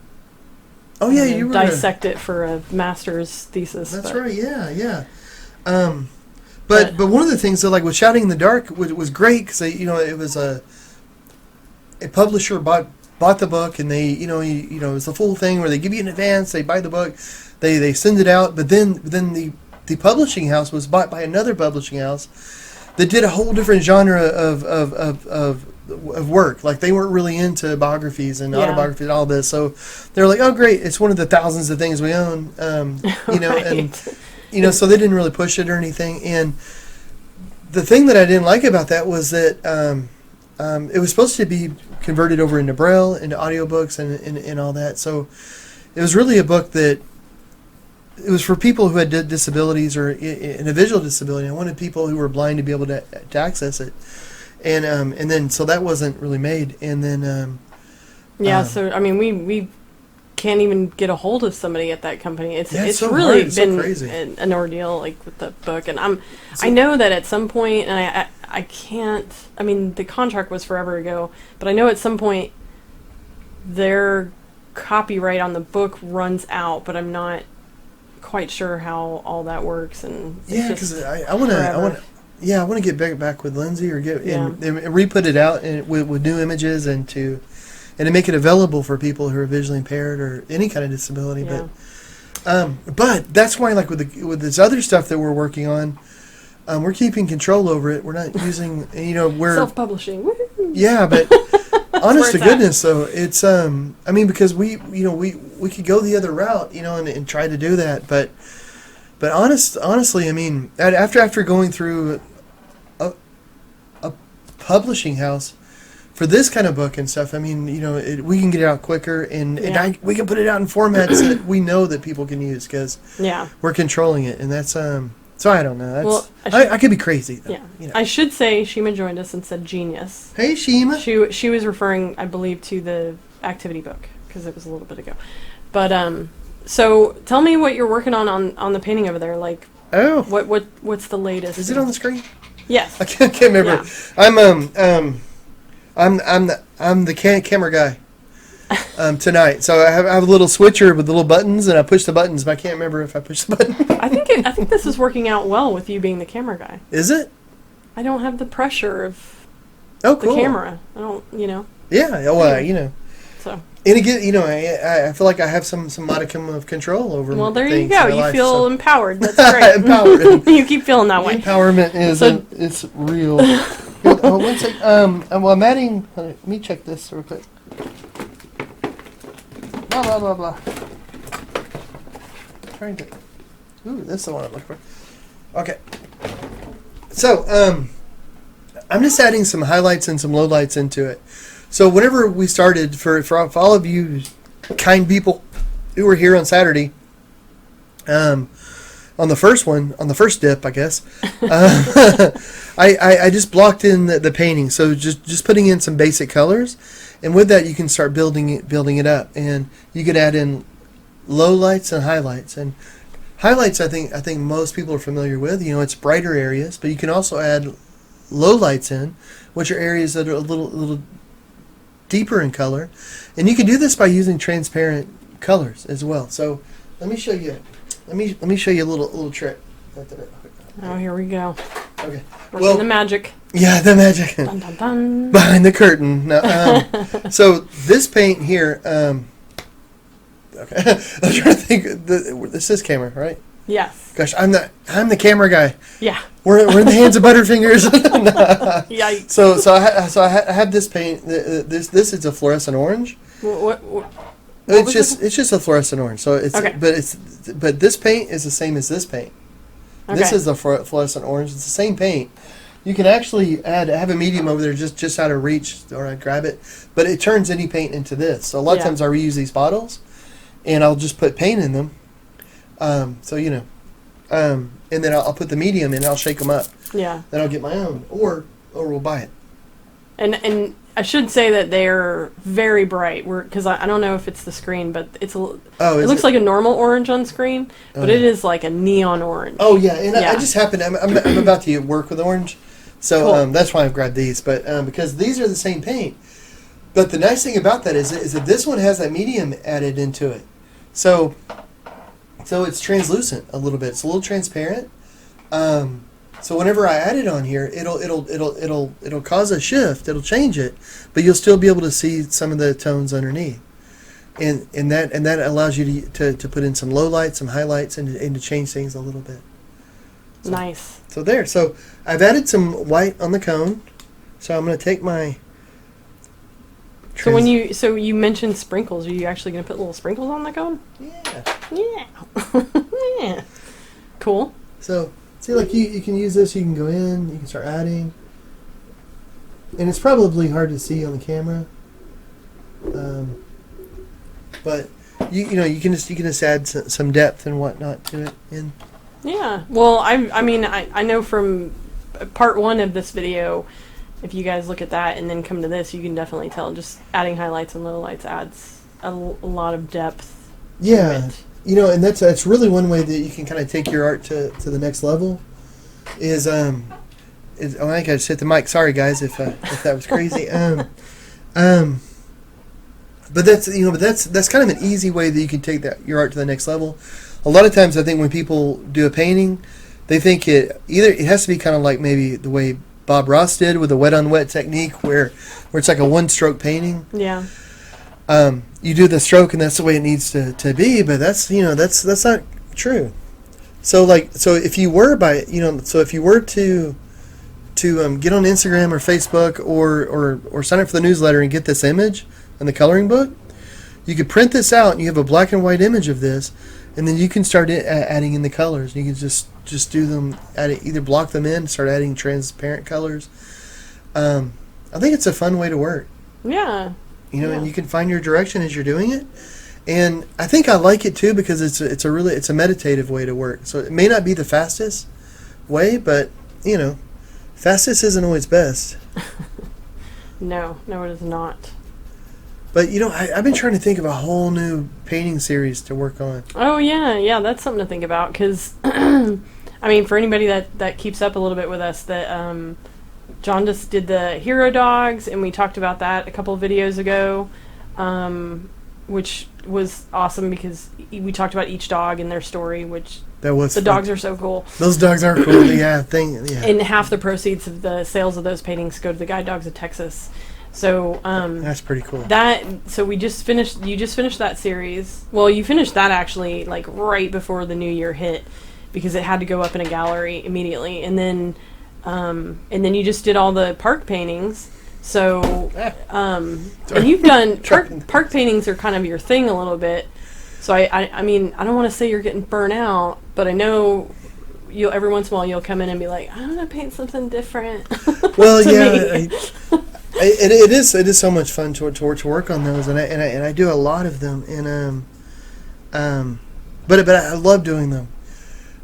Oh yeah, you were dissect it for a master's thesis. That's right. Yeah. But one of the things that, like, with Shouting in the Dark was great, because it was a publisher bought the book, and they it was the full thing where they give you in advance, they buy the book, they send it out, but then the publishing house was bought by another publishing house that did a whole different genre of work. Like, they weren't really into biographies and autobiographies and all this, so they're like, oh great, it's one of the thousands of things we own, right. and so they didn't really push it or anything. And the thing that I didn't like about that was that it was supposed to be converted over into Braille, into audiobooks and all that, so it was really a book that it was for people who had disabilities or in a visual disability. I wanted people who were blind to be able to access it. And then so that wasn't really made, and then so I mean we can't even get a hold of somebody at that company. It's so really hard. been so an ordeal, like with the book, and I know that at some point, and I can't. I mean, the contract was forever ago, but I know at some point their copyright on the book runs out, but I'm not quite sure how all that works. And because I want to. Yeah, I want to get back with Lindsay, or and re-put it out with new images, and to make it available for people who are visually impaired or any kind of disability. Yeah. But that's why, like with this other stuff that we're working on, we're keeping control over it. We're not using, we're self-publishing. Woo-hoo. Yeah, but honest to goodness, though, it's because we could go the other route, and try to do that, but honestly, after going through a publishing house for this kind of book and stuff, we can get it out quicker, and we can put it out in formats that we know that people can use because we're controlling it, and that's So I don't know. I could be crazy, though. Yeah. I should say Shima joined us and said genius. Hey, Shima. She was referring, I believe, to the activity book because it was a little bit ago. But so tell me what you're working on the painting over there. Like, what's the latest? Is it on the screen? Yes. I can't remember. Yeah. I'm the camera guy. Tonight, so I have a little switcher with little buttons, and I push the buttons, but I can't remember if I push the button. I think this is working out well with you being the camera guy. Is it? I don't have the pressure of cool. the camera. I don't, Yeah, well, So. And again, I feel like I have some modicum of control over. Well, there things you go. in my You life, feel empowered. That's great. Empowered. You keep feeling that way. Empowerment is it's real. One sec. Well, I'm adding. Let me check this real quick. Blah, blah, blah, blah. Trying to... Ooh, this is the one I'm looking for. Okay. So, I'm just adding some highlights and some lowlights into it. So, whenever we started, for all of you kind people who were here on Saturday, on the first dip, I guess, I just blocked in the painting. So, just putting in some basic colors. And with that, you can start building it up, and you could add in lowlights and highlights. And highlights, I think most people are familiar with. It's brighter areas, but you can also add lowlights in, which are areas that are a little deeper in color. And you can do this by using transparent colors as well. So let me show you. Let me show you a little trick. Oh, here we go. Okay. Working the magic. Yeah, the magic. Dun, dun, dun. Behind the curtain. No, so this paint here. Okay. I'm trying to think. This is camera, right? Yes. Gosh, I'm the camera guy. Yeah. We're in the hands of Butterfingers. Yikes. So I have this paint. This is a fluorescent orange. What it's just a fluorescent orange. So it's okay. But this paint is the same as this paint. Okay. This is the fluorescent orange. It's the same paint. You can actually have a medium over there just out of reach, or I grab it, but it turns any paint into this. So a lot of times I reuse these bottles, and I'll just put paint in them. And then I'll put the medium in. I'll shake them up. Yeah. Then I'll get my own, or we'll buy it. And I should say that they're very bright. Because I don't know if it's the screen, but it looks like a normal orange on screen, but it is like a neon orange. Oh yeah, and I just happened. I'm about to work with orange, so cool. That's why I've grabbed these. But because these are the same paint, but the nice thing about that is that this one has that medium added into it, so it's translucent a little bit. It's a little transparent. So whenever I add it on here, it'll cause a shift. It'll change it, but you'll still be able to see some of the tones underneath, and that allows you to put in some lowlights, some highlights, and to change things a little bit. So, nice. So there. So I've added some white on the cone. So I'm going to take my. So you mentioned sprinkles. Are you actually going to put little sprinkles on the cone? Yeah. Yeah. Cool. So. See, like you can use this. You can go in. You can start adding, and it's probably hard to see on the camera, but you can just add some depth and whatnot to it. And yeah, well, I know from part 1 of this video, if you guys look at that and then come to this, you can definitely tell just adding highlights and lowlights adds a lot of depth. Yeah. And that's really one way that you can kind of take your art to the next level. I think I just hit the mic. Sorry guys if that was crazy. But that's kind of an easy way that you can take your art to the next level. A lot of times I think when people do a painting, they think it has to be kind of like maybe the way Bob Ross did with the wet on wet technique, where it's like a one stroke painting. Yeah. you do the stroke and that's the way it needs to be, but that's not true. So if you were if you were to get on Instagram or Facebook or sign up for the newsletter and get this image and the coloring book, you could print this out and you have a black and white image of this, and then you can start adding in the colors. You can just do them, either block them in, start adding transparent colors. I think it's a fun way to work. Yeah. And you can find your direction as you're doing it. And I think I like it too because it's a meditative way to work. So it may not be the fastest way, but fastest isn't always best. No, it is not. But I've been trying to think of a whole new painting series to work on. Oh yeah, that's something to think about because, I mean, for anybody that keeps up a little bit with us, that John just did the hero dogs, and we talked about that a couple of videos ago. Which was awesome because we talked about each dog and their story, which the fun. Dogs are so cool. Those dogs are cool. Yeah. And half the proceeds of the sales of those paintings go to the Guide Dogs of Texas. So that's pretty cool. You just finished that series. Well, you finished that actually like right before the new year hit because it had to go up in a gallery immediately, and then you just did all the park paintings. So, and you've done park paintings are kind of your thing a little bit. So I mean, I don't want to say you're getting burnt out, but I know you'll every once in a while you'll come in and be like, I want to paint something different. Well, yeah, it is so much fun to work on those, and I do a lot of them, and but I love doing them,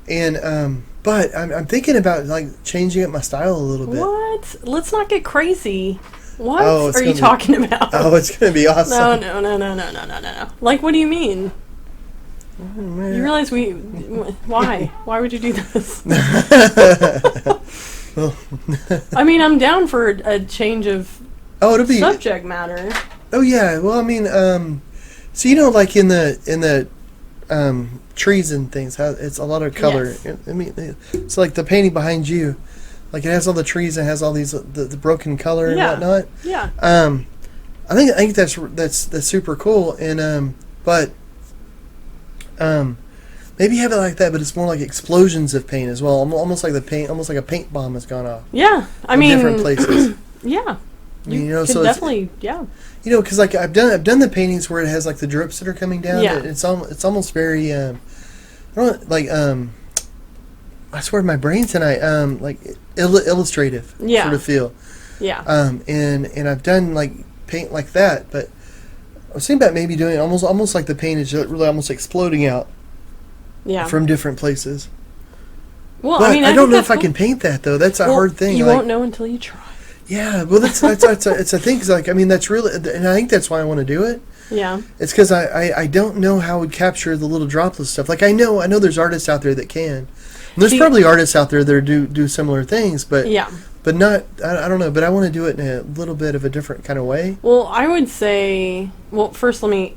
and but I'm thinking about like changing up my style a little bit. What? Let's not get crazy. What are you talking about? Oh, it's going to be awesome. No. Like, what do you mean? Oh, you realize why? Why would you do this? I mean, I'm down for a change of subject matter. Oh yeah. Well, I mean, so like in the trees and things, it's a lot of color. Yes. I mean, it's like the painting behind you. Like it has all the trees and has all these the broken color and whatnot. Yeah. I think that's super cool, and but maybe have it like that, but it's more like explosions of paint as well. Almost like a paint bomb has gone off. Yeah, I mean different places. Yeah. You so definitely, because like I've done the paintings where it has like the drips that are coming down. Yeah. It's almost very I swear my brain tonight like illustrative sort of feel. Yeah. And I've done like paint like that, but I was thinking about maybe doing almost like the paint is really almost exploding out. Yeah. From different places. Well, but I mean, I don't know if I can paint that though. That's a hard thing. You won't know until you try. Yeah, well, it's a thing. Cause like, I mean, that's really, and I think that's why I want to do it. Yeah. It's because I don't know how I would capture the little droplet stuff. Like I know there's artists out there that can. And there's probably artists out there that do similar things, but but not. I don't know. But I want to do it in a little bit of a different kind of way. Well, I would say. Well, first let me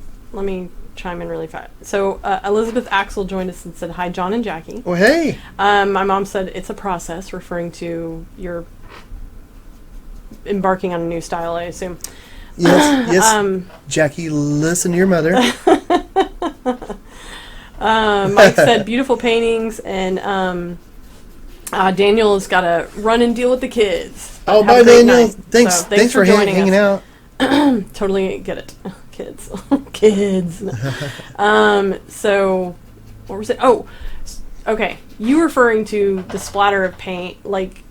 chime in really fast. So Elizabeth Axel joined us and said, "Hi, John and Jackie." Oh, hey. My mom said it's a process, referring to your embarking on a new style, I assume. Yes. Jackie, listen to your mother. Mike said beautiful paintings, and Daniel has got to run and deal with the kids. Oh, bye, Daniel. Thanks for hanging out. Totally get it. Kids. Kids. So, what was it? Oh, okay. You referring to the splatter of paint. Like,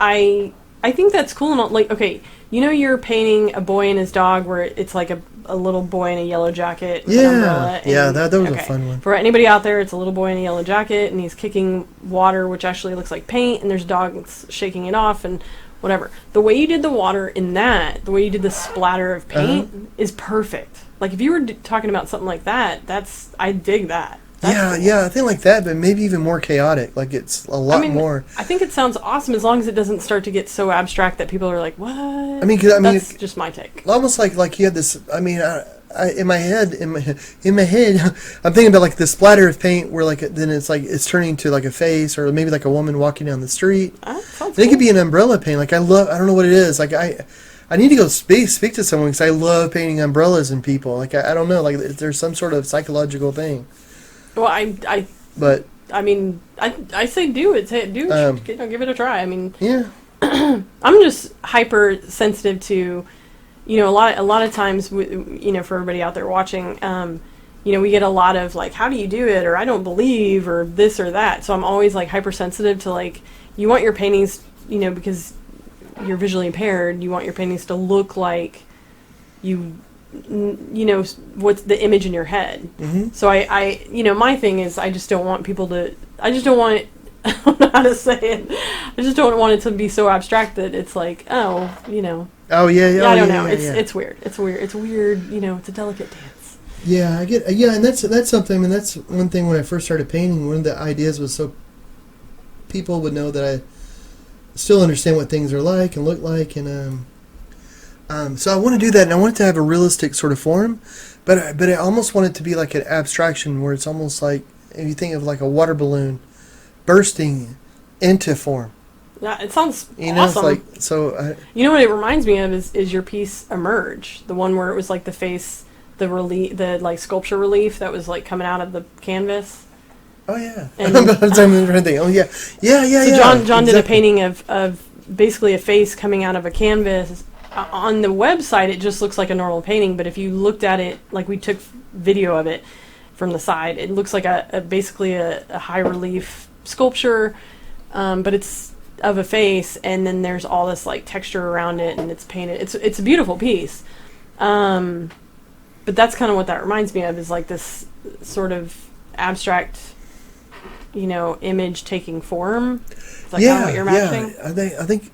I think that's cool and all. Like, okay, you know you're painting a boy and his dog where it's like a little boy in a yellow jacket with an umbrella. And, that was a fun one. For anybody out there, it's a little boy in a yellow jacket, and he's kicking water, which actually looks like paint, and there's dogs shaking it off, and whatever. The way you did the water in that, the way you did the splatter of paint is perfect. Like, if you were talking about something like that, I dig that. That's cool. I think like that, but maybe even more chaotic. Like, it's a lot more. I think it sounds awesome as long as it doesn't start to get so abstract that people are like, what? I mean, that's just my take. Almost like you had this, I mean, in my head, I'm thinking about like the splatter of paint where like, then it's turning to like a face or maybe like a woman walking down the street. Sounds cool. It could be an umbrella paint. Like, I don't know what it is. Like, I need to go speak to someone because I love painting umbrellas and people. Like I don't know, like there's some sort of psychological thing. Well, But I mean, I say do it. Say do it. Give it a try. I mean, yeah. I'm just hyper sensitive to, a lot of times, for everybody out there watching, we get a lot of like, how do you do it, or I don't believe, or this or that. So I'm always like hypersensitive to like, you want your paintings, because you're visually impaired, you want your paintings to look like what's the image in your head. Mm-hmm. So I my thing is I just don't want people to, I just don't want it, I don't know how to say it. I just don't want it to be so abstract that it's like, Oh yeah. I don't know. It's weird. It's weird. It's weird. It's a delicate dance. Yeah, I get. Yeah, and that's something. I mean, that's one thing. When I first started painting, one of the ideas was so people would know that I still understand what things are like and look like, and so I want to do that, and I want it to have a realistic sort of form, but I almost want it to be like an abstraction where it's almost like if you think of like a water balloon bursting into form. Yeah, it sounds awesome. It's like so. You know what it reminds me of is your piece Emerge, the one where it was like the face, the relief, the like sculpture relief that was like coming out of the canvas. Oh yeah, and, oh yeah. So John did a painting of basically a face coming out of a canvas. On the website, it just looks like a normal painting, but if you looked at it, like we took video of it from the side, it looks like basically a high relief sculpture, but it's of a face, and then there's all this like texture around it, and it's painted. It's a beautiful piece, but that's kind of what that reminds me of, is like this sort of abstract, image taking form. Is that kind of what you're imagining? I think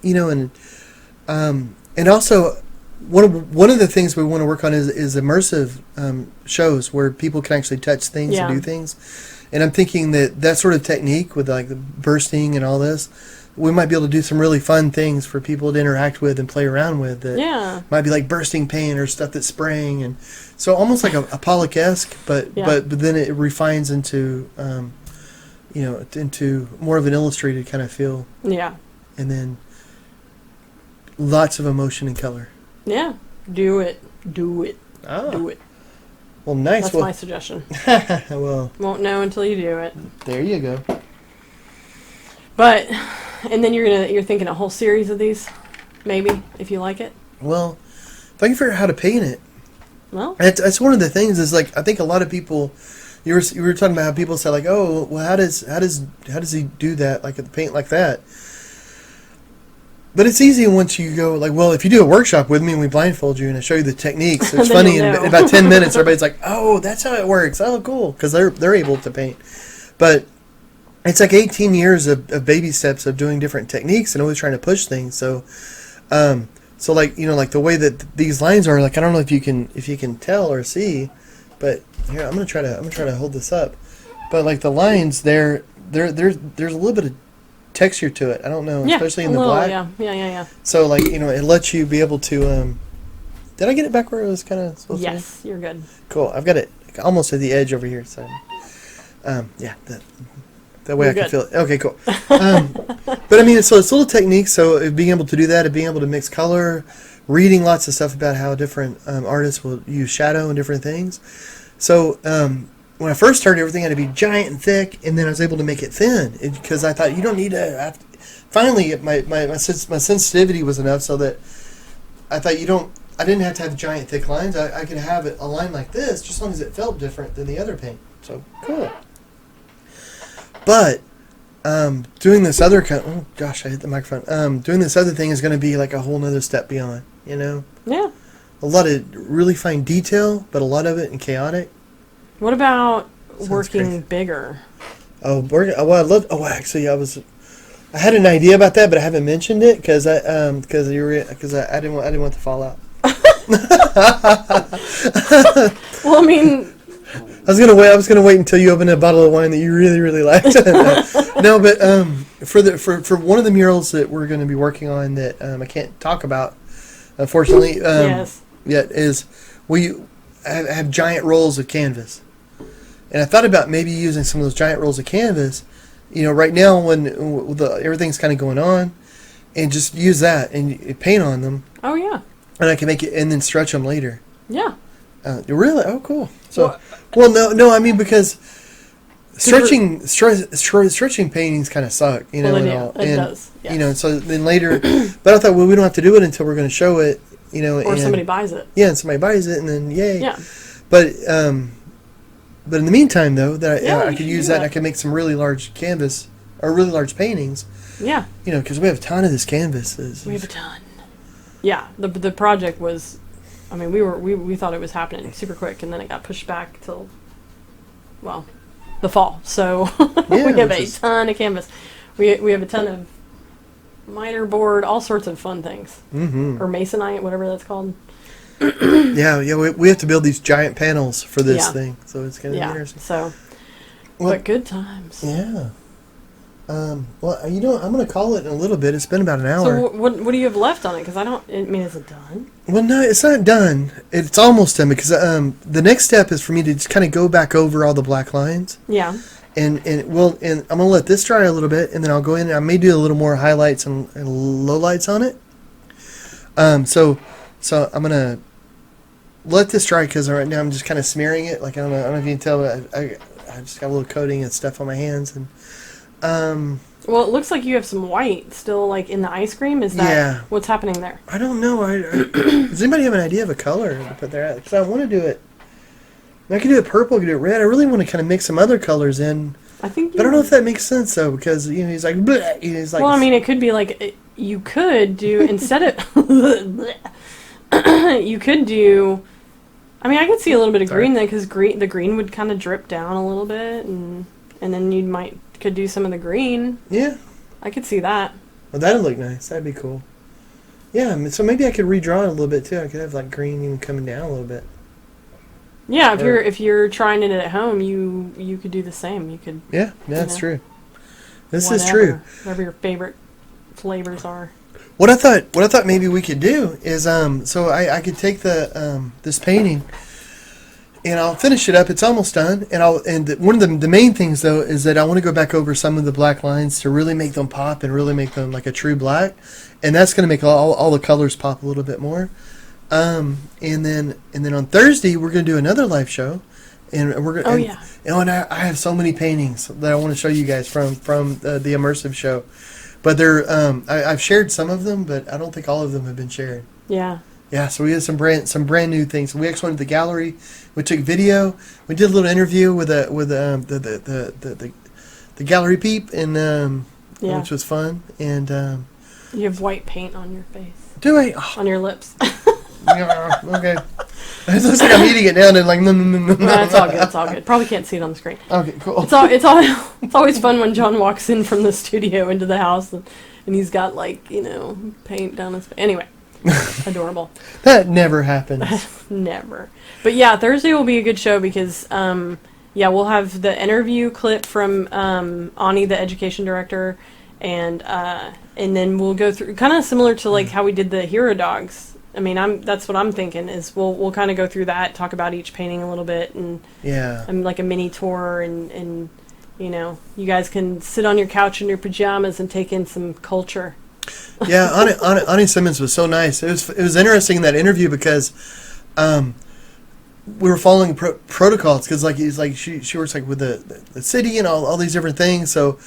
and also one of the things we want to work on is immersive shows where people can actually touch things and do things. And I'm thinking that sort of technique with like the bursting and all this, we might be able to do some really fun things for people to interact with and play around with. That might be like bursting paint or stuff that's spraying, and so almost like a Pollock-esque, but then it refines into into more of an illustrated kind of feel. Yeah. And then lots of emotion and color. Yeah. Do it. Ah. Do it. Well, nice. That's my suggestion. Well, won't know until you do it. There you go. But, and then you're thinking a whole series of these, maybe, if you like it. Well, if I can figure out how to paint it. Well, that's one of the things. Is like I think a lot of people. You were talking about how people say like, oh, well, how does he do that, like paint like that? But it's easy once you go like, well, if you do a workshop with me and we blindfold you and I show you the techniques, it's funny. In about 10 minutes, everybody's like, oh, that's how it works. Oh, cool, because they're able to paint. But it's like 18 years of baby steps of doing different techniques and always trying to push things. So, like like the way that these lines are, like I don't know if you can tell or see, but here I'm gonna try to hold this up. But like the lines, there's a little bit of texture to it. I don't know, especially in the black. Yeah. So like it lets you be able to. Did I get it back where it was kind of supposed to be? Yes, you're good. Cool. I've got it almost at the edge over here. So, that way I can feel it. Okay, cool. But I mean, so it's little techniques. So being able to do that, and being able to mix color, reading lots of stuff about how different artists will use shadow and different things. So when I first started, everything had to be giant and thick, and then I was able to make it thin because I thought you don't need to. Finally, my sensitivity was enough so that I thought I didn't have to have giant thick lines. I could have a line like this, just as long as it felt different than the other paint. So cool. But doing this other oh gosh, I hit the microphone. Doing this other thing is going to be like a whole nother step beyond. Yeah. A lot of really fine detail, but a lot of it in chaotic. What about working bigger? Oh, I love. Oh, actually, I had an idea about that, but I haven't mentioned it because I didn't want to fall out. Well, I mean, I was gonna wait until you opened a bottle of wine that you really, really liked. No, but for one of the murals that we're going to be working on that I can't talk about, unfortunately, yet is we have giant rolls of canvas, and I thought about maybe using some of those giant rolls of canvas. Right now when everything's kind of going on, and just use that and paint on them. Oh yeah. and I can make it and then stretch them later. Yeah. Really? Oh, cool. So, well, no. I mean, because stretching paintings kind of suck, you know. Well, it does. Yes. You know, so then later, but I thought, well, we don't have to do it until we're going to show it, you know, or somebody buys it. Yeah, and somebody buys it, and then yay. Yeah. But in the meantime, though, I could use that. And I could make some really large canvas or really large paintings. Yeah. You know, because we have a ton of this canvas. We have a ton. Yeah. The project was. I mean, we thought it was happening super quick, and then it got pushed back till, well, the fall. So we have a ton of canvas. We have a ton of miter board, all sorts of fun things, or masonite, whatever that's called. yeah. We have to build these giant panels for this thing, so it's gonna be interesting. So, but good times. Yeah. Well, you know, I'm going to call it in a little bit. It's been about an hour. So what do you have left on it? Because I mean, is it done? Well, no, it's not done. It's almost done because the next step is for me to just kind of go back over all the black lines. Yeah. And I'm going to let this dry a little bit, and then I'll go in and I may do a little more highlights and lowlights on it. So I'm going to let this dry because right now I'm just kind of smearing it. Like, I don't know if you can tell, but I just got a little coating and stuff on my hands and. Well, it looks like you have some white still, like in the ice cream. Is that what's happening there? I don't know. Does anybody have an idea of a color to put there? Because I want to do it. I could do it purple. I could do it red. I really want to kind of mix some other colors in. I think. But I don't know if that makes sense though, because you know he's like. Bleh, he's like. Well, I mean, it could be like you could do instead of. You could do. I mean, I could see a little bit of green there because the green would kind of drip down a little bit, and then you could do some of the green. Yeah. I could see that. Well, that'd look nice. That'd be cool. Yeah, so maybe I could redraw it a little bit too. I could have like green even coming down a little bit. Yeah, if you're trying it at home, you could do the same. You could. Yeah, that's true. This is true. Whatever your favorite flavors are. What I thought maybe we could do is so I could take the this painting. And I'll finish it up. It's almost done. And one of the main things though is that I want to go back over some of the black lines to really make them pop and really make them like a true black. And that's going to make all the colors pop a little bit more. And then on Thursday we're going to do another live show. And we're going. And I have so many paintings that I want to show you guys from the immersive show. But they're I've shared some of them, but I don't think all of them have been shared. Yeah. Yeah, so we had some brand new things. We actually went to the gallery. We took video. We did a little interview with the gallery peep, and which was fun. And you have white paint on your face. Do I? Oh. On your lips. Yeah, okay. It looks like I'm eating it now, and like no. That's all good. It's all good. Probably can't see it on the screen. Okay, cool. It's always fun when John walks in from the studio into the house, and he's got like paint down his face. Anyway. Adorable. That never happens. Never. But yeah, Thursday will be a good show because we'll have the interview clip from Ani, the education director, and then we'll go through kind of similar to like how we did the Hero Dogs. I mean, that's what I'm thinking is we'll kind of go through that, talk about each painting a little bit, and like a mini tour, and you guys can sit on your couch in your pajamas and take in some culture. Yeah, Ani Simmons was so nice. It was interesting in that interview because we were following protocols because she works like with the city and all these different things. So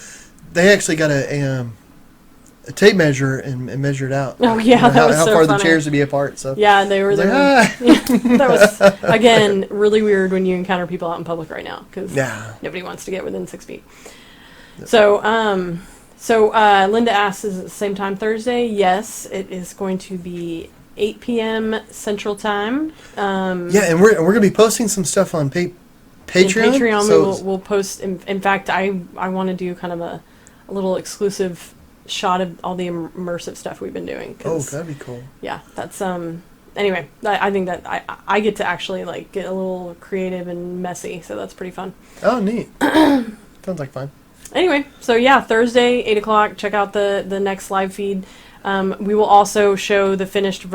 they actually got a tape measure and measured out. Oh yeah, that was how so far funny. The chairs would be apart. So yeah, they were there. That was again really weird when you encounter people out in public right now because nobody wants to get within 6 feet. So So Linda asks, is it the same time Thursday? Yes, it is going to be 8 p.m. Central Time. And we're going to be posting some stuff on Patreon. Patreon, so we'll post. In fact, I want to do kind of a little exclusive shot of all the immersive stuff we've been doing. Oh, that'd be cool. Yeah, that's Anyway, I think that I get to actually like get a little creative and messy, so that's pretty fun. Oh, neat. Sounds like fun. Anyway, so yeah, Thursday, 8 o'clock, check out the next live feed. We will also show the finished,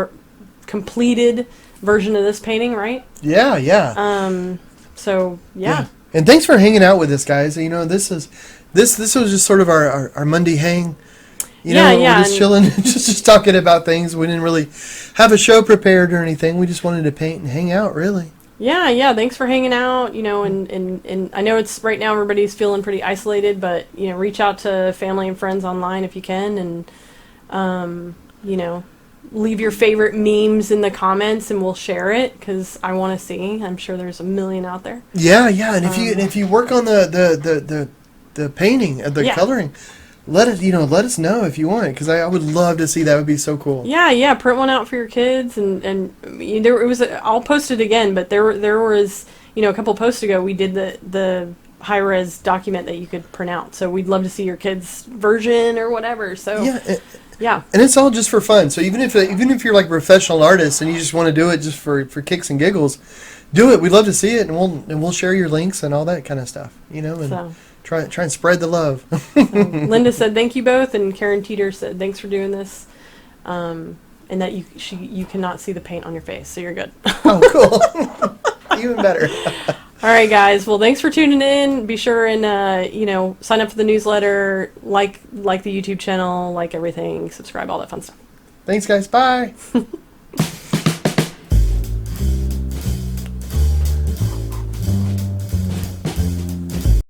completed version of this painting, right? Yeah, yeah. So, yeah. And thanks for hanging out with us, guys. This was just sort of our Monday hang. You know, we're just chilling, just talking about things. We didn't really have a show prepared or anything. We just wanted to paint and hang out, really. Yeah. Thanks for hanging out, you know, and I know it's right now everybody's feeling pretty isolated, but, you know, reach out to family and friends online if you can, and, you know, leave your favorite memes in the comments and we'll share it because I want to see. I'm sure there's a million out there. Yeah, and if you work on the painting, the coloring, let us know if you want it, because I would love to see that. Would be so cool. Yeah, print one out for your kids, and I'll post it again, but there was, you know, a couple posts ago we did the high res document that you could print out. So we'd love to see your kids' version or whatever. So yeah, and it's all just for fun. So even if you're like a professional artist and you just want to do it just for kicks and giggles, do it. We'd love to see it, and we'll share your links and all that kind of stuff. You know, and try and spread the love. Linda said thank you both, and Karen Teeter said thanks for doing this, and that you cannot see the paint on your face, so you're good. Oh, cool. Even better. All right, guys. Well, thanks for tuning in. Be sure and you know, sign up for the newsletter, like the YouTube channel, like everything, subscribe, all that fun stuff. Thanks, guys. Bye.